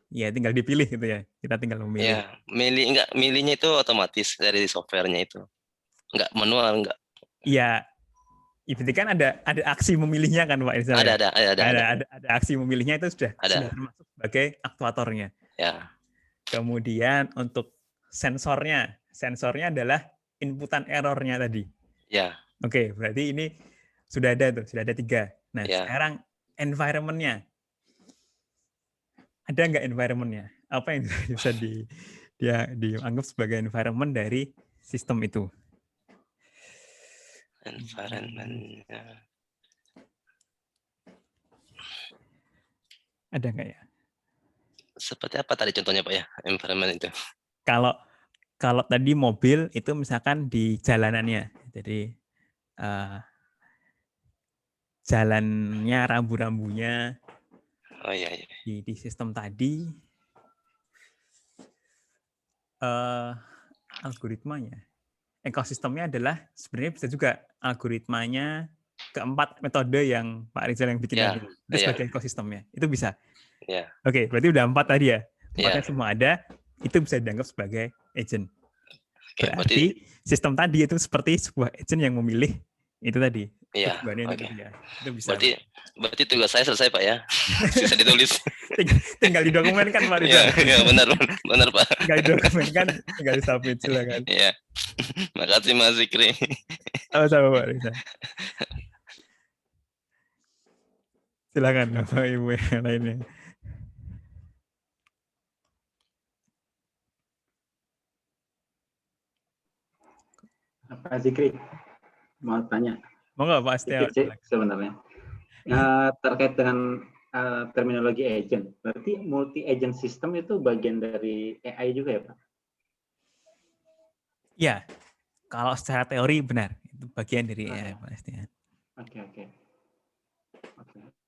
ya tinggal dipilih gitu ya, kita tinggal memilih. Milihnya itu otomatis dari softwarenya itu, nggak manual nggak? Iya. Berarti kan ada aksi memilihnya kan Pak Irsal? Ada aksi memilihnya itu sudah termasuk sebagai aktuatornya. Ya. Kemudian untuk sensornya adalah inputan errornya tadi. Ya. Oke, berarti ini sudah ada 3. Nah, sekarang environment-nya. Ada nggak environment-nya? Apa yang bisa dianggap sebagai environment dari sistem itu? Environment-nya. Ada nggak ya? Seperti apa tadi contohnya Pak ya, environment itu? Kalau tadi mobil itu misalkan di jalanannya, jadi jalannya rambu-rambunya di sistem tadi, algoritmanya. Ekosistemnya adalah sebenarnya bisa juga algoritmanya keempat metode yang Pak Rizal yang bikin tadi. Itu sebagai ekosistemnya. Itu bisa. Oke, berarti udah 4 tadi ya. 4-nya semua ada, itu bisa dianggap sebagai agent. Berarti sistem tadi itu seperti sebuah agent yang memilih itu tadi. Iya. Itu bisa. Berarti tugas saya selesai Pak ya. Bisa ditulis. Tinggal didokumenkan Pak Rizal. Iya, benar Pak. Tinggal didokumenkan, tinggal disubmit, silakan. Iya. Makasih Mas Zikri. Sama-sama Pak Rizal. Silakan Bapak Ibu yang lainnya. Pak Zikri, mau tanya. Monggo Pak Astia. Sebenarnya terkait dengan terminologi agent, berarti multi agent system itu bagian dari AI juga ya Pak? Ya, kalau secara teori benar itu bagian dari AI Pak Astia. Oke,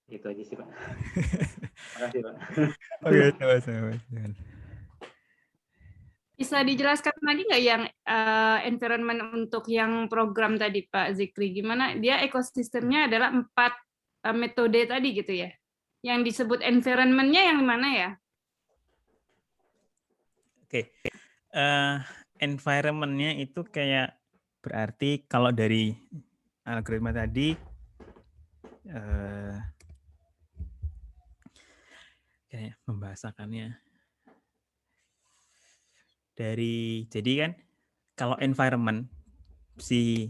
itu aja sih Pak. Terima kasih Pak. Oke, sama-sama. Bisa dijelaskan lagi nggak yang environment untuk yang program tadi Pak Zikri? Gimana dia ekosistemnya adalah 4 metode tadi gitu ya? Yang disebut environment-nya yang mana ya? Oke, environment-nya itu kayak berarti kalau dari algoritma tadi kayak membahasakannya. Jadi kan kalau environment si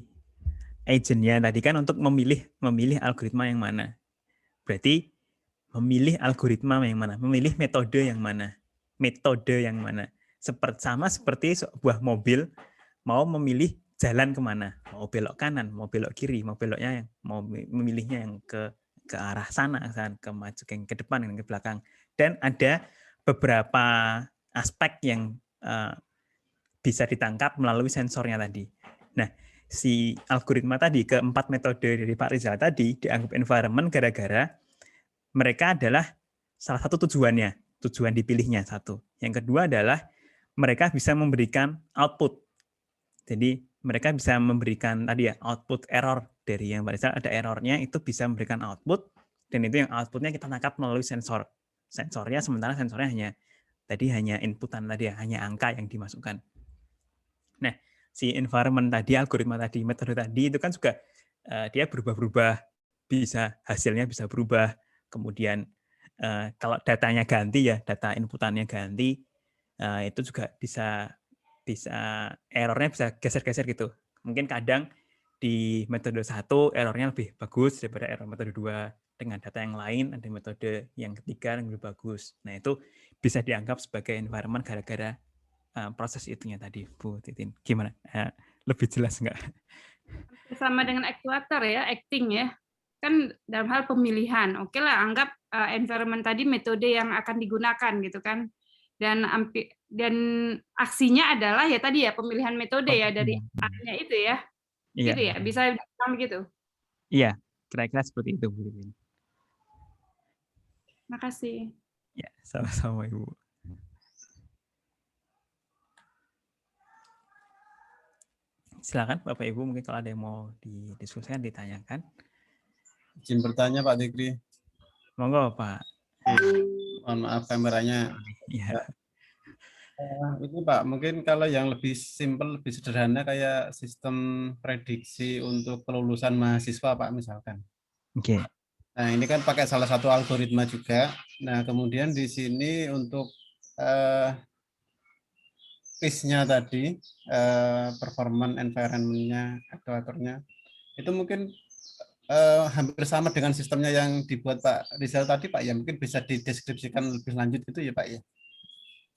agentnya tadi kan untuk memilih algoritma yang mana. Berarti memilih algoritma yang mana, memilih metode yang mana. sama seperti sebuah mobil mau memilih jalan kemana, mau belok kanan, mau belok kiri, mau beloknya yang mau memilihnya yang ke arah sana, ke maju, ke depan, yang ke belakang. Dan ada beberapa aspek yang bisa ditangkap melalui sensornya tadi. Nah, si algoritma tadi, keempat metode dari Pak Rizal tadi dianggap environment gara-gara mereka adalah salah satu tujuan dipilihnya satu. Yang kedua adalah mereka bisa memberikan output. Jadi mereka bisa memberikan tadi ya output error dari yang Pak Rizal ada errornya itu bisa memberikan output dan itu yang outputnya kita tangkap melalui sensor. Sensornya sementara sensornya hanya inputan tadi ya, hanya angka yang dimasukkan. Nah, si environment tadi, algoritma tadi, metode tadi itu kan juga dia berubah-berubah, hasilnya bisa berubah. Kemudian kalau datanya ganti ya, data inputannya ganti, itu juga bisa errornya bisa geser-geser gitu. Mungkin kadang di metode 1 errornya lebih bagus daripada error metode 2. Dengan data yang lain ada metode yang ketiga yang lebih bagus. Nah, itu bisa dianggap sebagai environment gara-gara proses itunya tadi, Bu Titin. Gimana? Lebih jelas nggak? Sama dengan aktuator ya, acting ya. Kan dalam hal pemilihan. Oke lah, anggap environment tadi metode yang akan digunakan gitu kan. Dan aksinya adalah ya tadi ya pemilihan metode ya dari A-nya itu ya. Iya. Gitu ya, bisa dibilang begitu. Iya, kira-kira seperti itu, Bu Titin. Makasih. Ya, sama-sama Ibu. Silakan Bapak Ibu, mungkin kalau ada yang mau didiskusikan, ditanyakan. Izin bertanya Pak Dikri. Monggo Pak. Mohon maaf kameranya. Ya. Itu Pak, mungkin kalau yang lebih simpel, lebih sederhana kayak sistem prediksi untuk kelulusan mahasiswa Pak misalkan. Oke. Nah ini kan pakai salah satu algoritma juga. Nah kemudian di sini untuk PIS-nya tadi, performance environment-nya, aktuatornya, itu mungkin hampir sama dengan sistemnya yang dibuat Pak Rizal tadi Pak ya, mungkin bisa dideskripsikan lebih lanjut gitu ya Pak ya.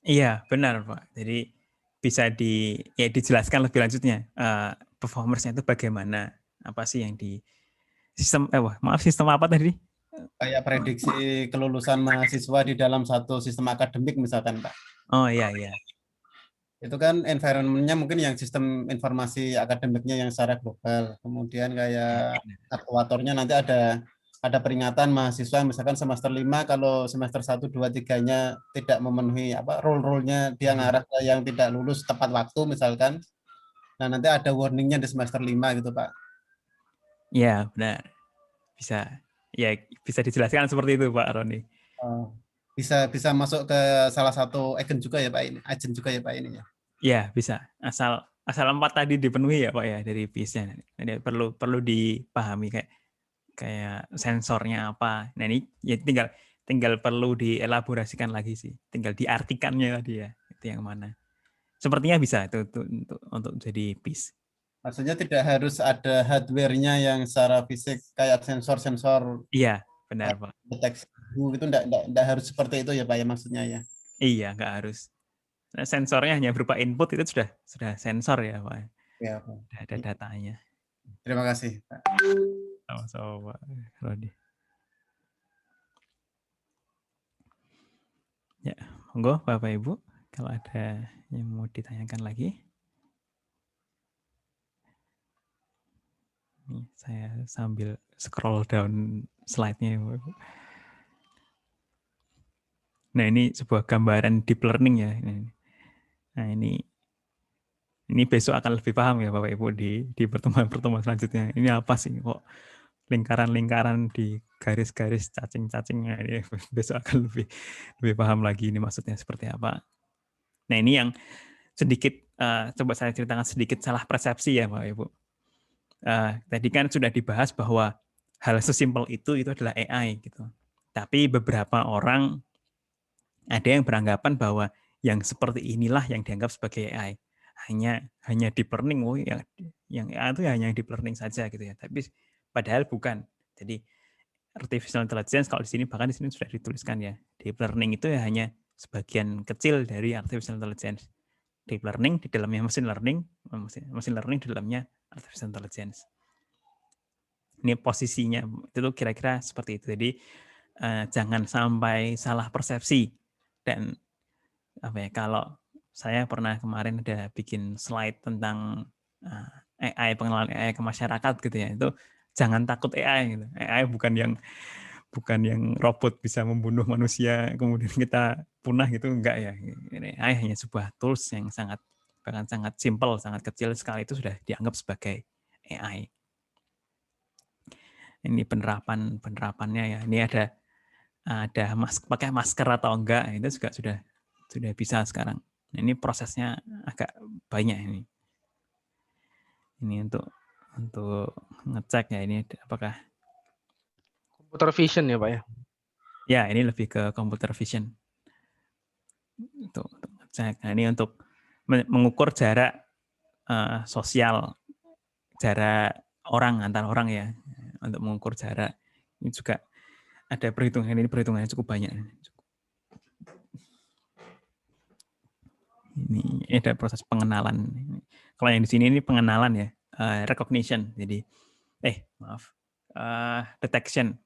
Iya, benar Pak. Jadi bisa dijelaskan lebih lanjutnya performance-nya itu bagaimana, apa sih yang di sistem sistem apa tadi? Kayak prediksi kelulusan mahasiswa di dalam satu sistem akademik misalkan Pak. Oh iya iya. Itu kan environment-nya mungkin yang sistem informasi akademiknya yang secara global. Kemudian kayak aktuatornya nanti ada peringatan mahasiswa misalkan semester 5 kalau semester 1, 2, 3-nya tidak memenuhi rule-nya dia ngarah ke yang tidak lulus tepat waktu misalkan. Nah, nanti ada warning-nya di semester 5 gitu, Pak. Iya, benar. Bisa dijelaskan seperti itu, Pak Roni. Bisa masuk ke salah satu agent juga ya, Pak ini. Agent juga ya, Pak ini ya. Iya, bisa. Asal 4 tadi dipenuhi ya, Pak ya, dari PIS-nya. Perlu dipahami kayak sensornya apa. Nah ini ya tinggal perlu dielaborasikan lagi sih, tinggal diartikannya tadi ya, itu yang mana. Sepertinya bisa itu untuk jadi PIS. Maksudnya tidak harus ada hardware-nya yang secara fisik kayak sensor-sensor. Iya, benar Pak. Deteksi itu enggak harus seperti itu ya Pak ya maksudnya ya. Iya, nggak harus. Nah, sensornya hanya berupa input itu sudah sensor ya Pak. Ya, Pak. Ada datanya. Terima kasih Pak. Sama-sama Pak Rodi. Ya, monggo Bapak Ibu, kalau ada yang mau ditanyakan lagi. Nih, saya sambil scroll down slide-nya. Nah, ini sebuah gambaran deep learning ya. Nah, ini besok akan lebih paham ya Bapak Ibu di pertemuan selanjutnya. Ini apa sih kok lingkaran-lingkaran di garis-garis cacing-cacingnya ini besok akan lebih paham lagi ini maksudnya seperti apa. Nah, ini yang sedikit coba saya ceritakan sedikit salah persepsi ya Bapak Ibu. Tadi kan sudah dibahas bahwa hal sesimpel itu adalah AI gitu. Tapi beberapa orang ada yang beranggapan bahwa yang seperti inilah yang dianggap sebagai AI. Hanya deep learning, yang AI itu hanya deep learning saja gitu ya. Tapi padahal bukan. Jadi artificial intelligence kalau di sini sudah dituliskan ya. Deep learning itu ya hanya sebagian kecil dari artificial intelligence. deep learning, di dalamnya machine learning, machine learning di dalamnya artificial intelligence. Ini posisinya itu kira-kira seperti itu. Jadi jangan sampai salah persepsi. Dan apa ya, kalau saya pernah kemarin ada bikin slide tentang AI, pengenalan AI ke masyarakat gitu ya, itu jangan takut AI gitu. AI bukan yang robot bisa membunuh manusia kemudian kita punah gitu, enggak ya. Ini AI hanya sebuah tools yang bahkan sangat simple, sangat kecil sekali, itu sudah dianggap sebagai AI. Ini penerapannya ya. Ini ada pakai masker atau enggak, itu juga sudah bisa sekarang. Ini prosesnya agak banyak ini. Ini untuk ngecek ya, ini apakah Computer vision ya Pak ya? Ya, ini lebih ke computer vision. Untuk ngecek. Nah, ini untuk mengukur jarak sosial, jarak orang antar orang ya, untuk mengukur jarak. Ini juga ada perhitungannya cukup banyak. Ini ada proses pengenalan. Kalau yang di sini ini pengenalan ya, recognition. Jadi, detection.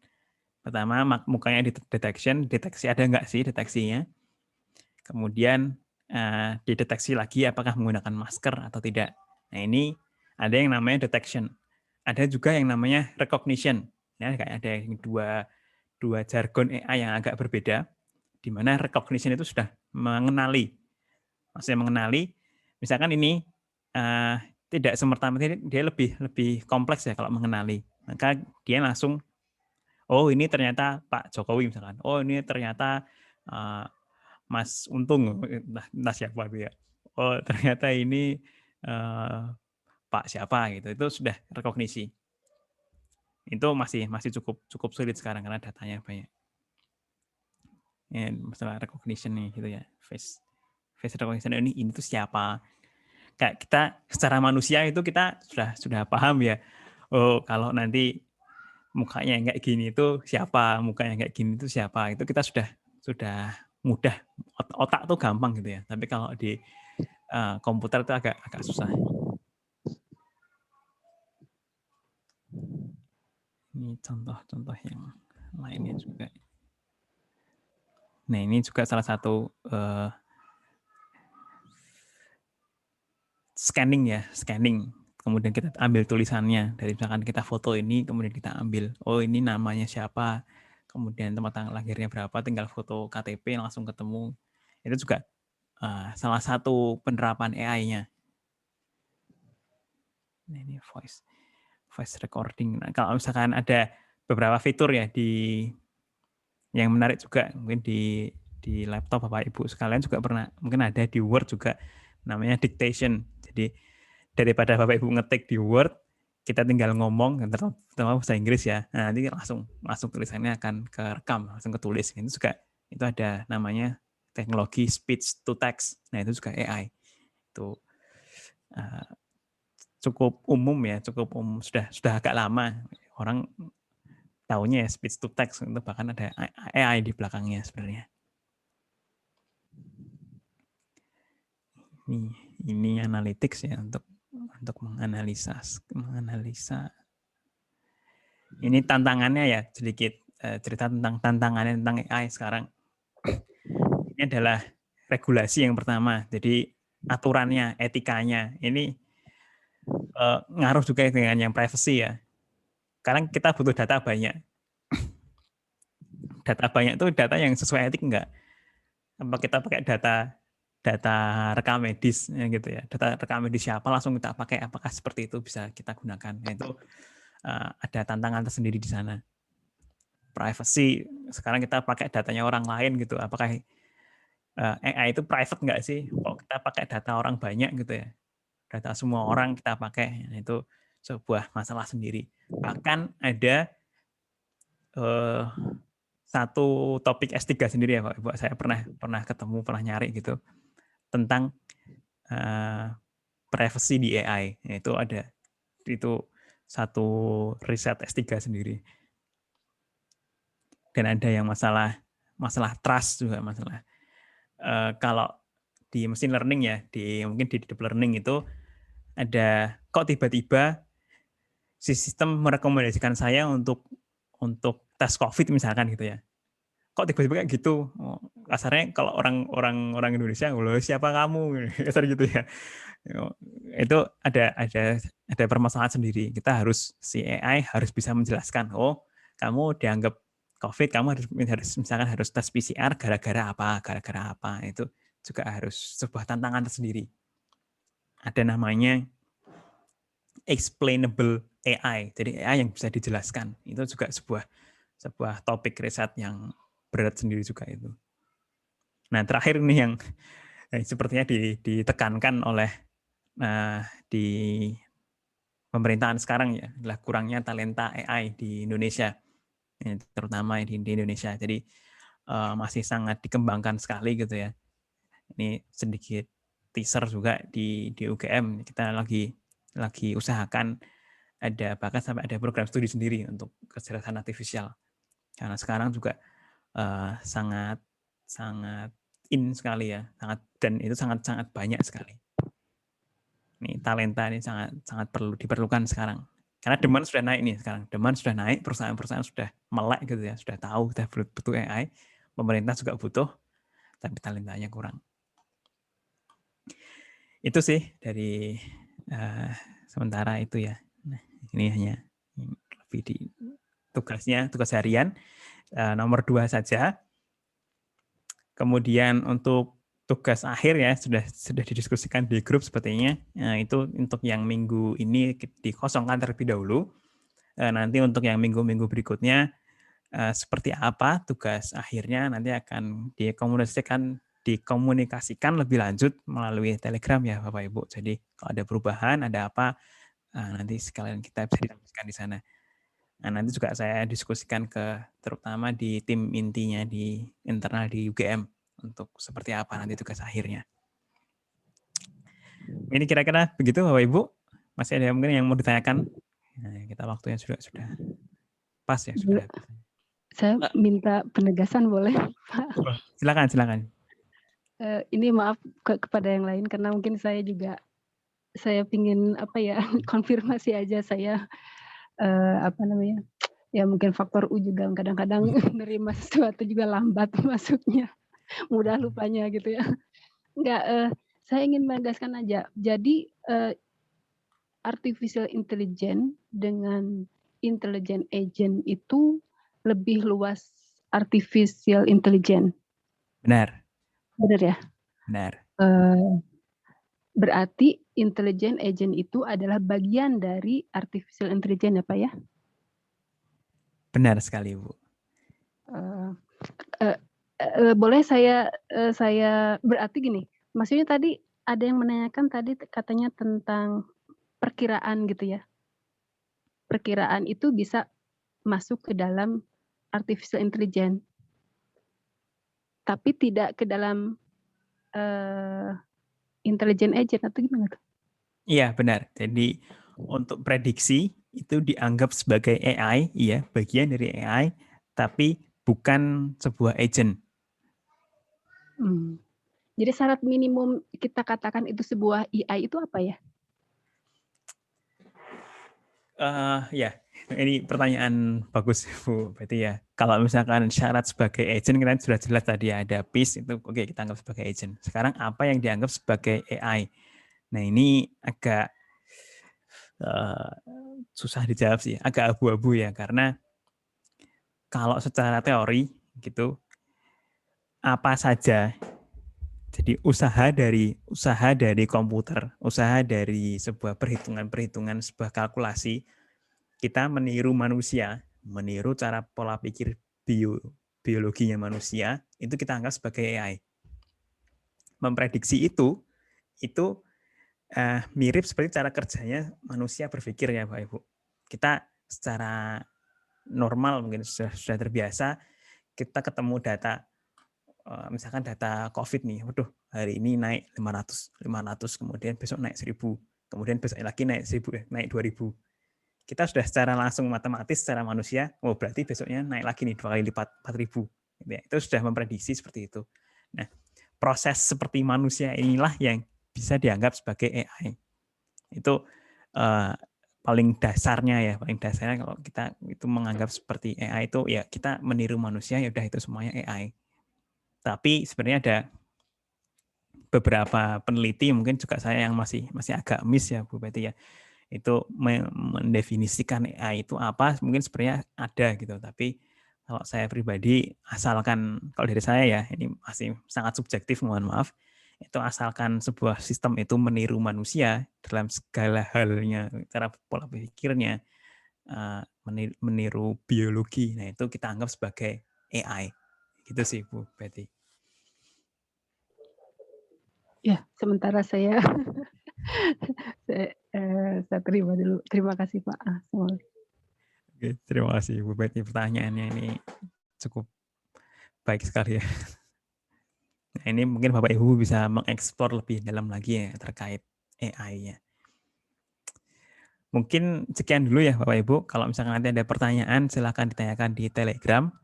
Pertama mukanya deteksi ada nggak sih deteksinya. Kemudian dideteksi lagi apakah menggunakan masker atau tidak. Nah ini ada yang namanya detection. Ada juga yang namanya recognition. Ya, kayak ada yang dua jargon AI yang agak berbeda, di mana recognition itu sudah mengenali. Maksudnya mengenali, misalkan ini tidak semerta-merta, dia lebih kompleks ya kalau mengenali. Maka dia langsung, oh ini ternyata Pak Jokowi misalkan, oh ini ternyata Mas Untung, entah siapa itu ya. Oh ternyata ini Pak siapa gitu. Itu sudah rekognisi. Itu masih cukup sulit sekarang karena datanya banyak. Ya, masalah recognition nih gitu ya. Face recognition ini tuh siapa? Kayak kita secara manusia itu kita sudah paham ya. Oh kalau nanti mukanya yang kayak gini itu siapa? Mukanya kayak gini itu siapa? Itu kita sudah mudah, otak tuh gampang gitu ya. Tapi kalau di komputer itu agak susah. Ini contoh-contoh yang lainnya juga. Nah ini juga salah satu scanning. Kemudian kita ambil tulisannya. Dari misalkan kita foto ini, kemudian kita ambil, oh ini namanya siapa, kemudian tempat tanggal lahirnya berapa, tinggal foto KTP langsung ketemu. Itu juga salah satu penerapan AI-nya. Nah, ini voice recording. Nah, kalau misalkan ada beberapa fitur ya yang menarik juga, mungkin di laptop Bapak Ibu sekalian juga pernah, mungkin ada di Word juga, namanya dictation. Jadi daripada Bapak Ibu ngetik di Word, kita tinggal ngomong, terutama bahasa Inggris ya. Nah, nanti langsung tulisannya akan kerekam, langsung ketulis. Itu juga itu ada namanya teknologi speech to text. Nah, itu juga AI. Itu cukup umum ya, sudah agak lama orang taunya ya speech to text, itu bahkan ada AI di belakangnya sebenarnya. Ini analytics ya, untuk menganalisa. Ini tantangannya ya, sedikit cerita tentang tantangannya tentang AI sekarang. Ini adalah regulasi yang pertama, jadi aturannya, etikanya. Ini ngaruh juga dengan yang privacy ya. Sekarang kita butuh data banyak. Data banyak itu data yang sesuai etik enggak? Apa kita pakai data rekam medis ya gitu ya. Data rekam medis siapa langsung kita pakai, apakah seperti itu bisa kita gunakan? Nah, itu ada tantangan tersendiri di sana. Privacy, sekarang kita pakai datanya orang lain gitu. Apakah AI itu private enggak sih? Kok kita pakai data orang banyak gitu ya? Data semua orang kita pakai, itu sebuah masalah sendiri. Bahkan ada satu topik S3 sendiri ya Pak Ibu, saya pernah ketemu, pernah nyari gitu tentang privacy di AI. Itu ada satu riset S3 sendiri. Dan ada yang masalah trust juga, masalah kalau di machine learning ya, mungkin di deep learning itu ada kok tiba-tiba si sistem merekomendasikan saya untuk tes COVID misalkan gitu ya. Kok tiba-tiba kayak gitu? Kasarnya kalau orang Indonesia, loh siapa kamu? Kasar gitu ya. Itu ada permasalahan sendiri. Si AI harus bisa menjelaskan, oh kamu dianggap COVID, kamu harus tes PCR gara-gara apa. Itu juga harus sebuah tantangan tersendiri. Ada namanya explainable AI, jadi AI yang bisa dijelaskan. Itu juga sebuah topik riset yang berat sendiri juga itu. Nah, terakhir ini yang sepertinya ditekankan oleh di pemerintahan sekarang ya, adalah kurangnya talenta AI di Indonesia, terutama di Indonesia. Jadi masih sangat dikembangkan sekali gitu ya. Ini sedikit teaser juga di UGM, kita lagi usahakan bahkan sampai ada program studi sendiri untuk kecerdasan artifisial. Karena sekarang juga sangat in sekali ya, dan itu sangat banyak sekali. Ini talenta ini sangat diperlukan sekarang. Karena demand sudah naik nih sekarang. Demand sudah naik, perusahaan-perusahaan sudah melek gitu ya, sudah tahu kita butuh AI, pemerintah juga butuh, tapi talentanya kurang. Itu sih dari sementara itu ya. Nah, ini hanya lebih di tugas harian nomor 2 saja. Kemudian untuk tugas akhir ya sudah didiskusikan di grup sepertinya. Nah, itu untuk yang minggu ini dikosongkan terlebih dahulu. Nanti untuk yang minggu-minggu berikutnya seperti apa tugas akhirnya nanti akan dikomunikasikan lebih lanjut melalui Telegram ya Bapak Ibu. Jadi kalau ada perubahan, ada apa, nanti sekalian kita bisa diskusikan di sana. Nah, nanti juga saya diskusikan terutama di tim intinya di internal di UGM untuk seperti apa nanti tugas akhirnya. Ini kira-kira begitu Bapak Ibu. Masih ada mungkin yang mau ditanyakan? Nah, kita waktunya sudah pas ya. Sudah. Saya minta penegasan boleh Pak? Silakan. Ini maaf kepada yang lain karena mungkin saya pingin konfirmasi aja saya ya mungkin faktor U juga kadang-kadang nerima sesuatu juga lambat masuknya, mudah lupanya gitu ya. Enggak, saya ingin menegaskan aja. Jadi artificial intelligence dengan intelligent agent itu lebih luas artificial intelligence. Benar ya? Benar. Berarti intelligent agent itu adalah bagian dari artificial intelligence ya Pak ya? Benar sekali Bu. Boleh saya berarti gini, maksudnya tadi ada yang menanyakan tadi katanya tentang perkiraan gitu ya. Perkiraan itu bisa masuk ke dalam artificial intelligence. Tapi tidak ke dalam intelligent agent atau gimana tuh? Iya, benar. Jadi untuk prediksi itu dianggap sebagai AI, iya, bagian dari AI, tapi bukan sebuah agent. Jadi syarat minimum kita katakan itu sebuah AI itu apa ya? Ya, ini pertanyaan bagus Bu. Berarti ya, kalau misalkan syarat sebagai agent kita sudah jelas tadi ada PIS itu oke, kita anggap sebagai agent. Sekarang apa yang dianggap sebagai AI? Nah, ini agak susah dijawab sih, agak abu-abu ya, karena kalau secara teori gitu apa saja, jadi usaha dari komputer, usaha dari sebuah perhitungan, sebuah kalkulasi, kita meniru manusia, meniru cara pola pikir biologinya manusia, itu kita anggap sebagai AI. Memprediksi itu mirip seperti cara kerjanya manusia berpikir ya Pak Ibu. Kita secara normal mungkin sudah terbiasa, kita ketemu data, misalkan data COVID nih, waduh hari ini naik 500, kemudian besok naik 1000, kemudian besok lagi naik 1000, naik 2000. Kita sudah secara langsung matematis secara manusia, oh berarti besoknya naik lagi nih 2 kali lipat 4000. Itu sudah memprediksi seperti itu. Nah, proses seperti manusia inilah yang bisa dianggap sebagai AI. Itu paling dasarnya kalau kita itu menganggap seperti AI itu ya kita meniru manusia, ya udah itu semuanya AI. Tapi sebenarnya ada beberapa peneliti, mungkin juga saya yang masih agak miss ya Bu Betty ya, itu mendefinisikan AI itu apa, mungkin sebenarnya ada gitu, tapi kalau saya pribadi, asalkan kalau dari saya ya, ini masih sangat subjektif, mohon maaf, itu asalkan sebuah sistem itu meniru manusia dalam segala halnya, cara pola pikirnya, meniru biologi, nah itu kita anggap sebagai AI, gitu sih Bu Betty. Ya, sementara saya saya terima dulu. Terima kasih Pak. Oke, terima kasih Bu Betty, pertanyaannya ini cukup baik sekali ya. Nah, ini mungkin Bapak Ibu bisa mengeksplor lebih dalam lagi ya terkait AI-nya. Mungkin sekian dulu ya Bapak Ibu. Kalau misalkan nanti ada pertanyaan, silahkan ditanyakan di Telegram.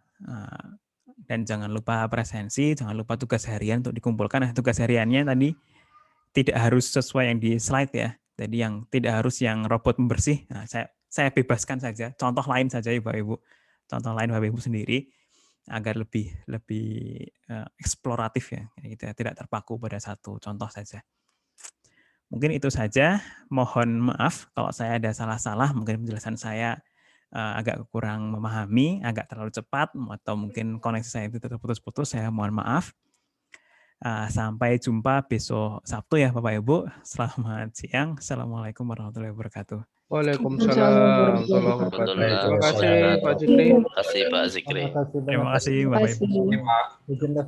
Dan jangan lupa presensi, jangan lupa tugas harian untuk dikumpulkan. Nah, tugas hariannya tadi tidak harus sesuai yang di slide ya. Jadi yang tidak harus yang robot membersih. Nah, saya bebaskan saja. Contoh lain saja ya Bapak Ibu. Contoh lain Bapak Ibu sendiri agar lebih eksploratif ya. Gitu ya. Tidak terpaku pada satu contoh saja. Mungkin itu saja. Mohon maaf kalau saya ada salah-salah. Mungkin penjelasan saya agak kurang memahami, agak terlalu cepat, atau mungkin koneksi saya itu terputus-putus. Saya mohon maaf. Sampai jumpa besok Sabtu ya Bapak Ibu. Selamat siang. Assalamualaikum warahmatullahi wabarakatuh. Waalaikumsalam warahmatullahi wabarakatuh. Terima kasih Pak Zikri. Terima kasih Pak Zikri. Terima kasih Bapak Ibu. Terima kasih.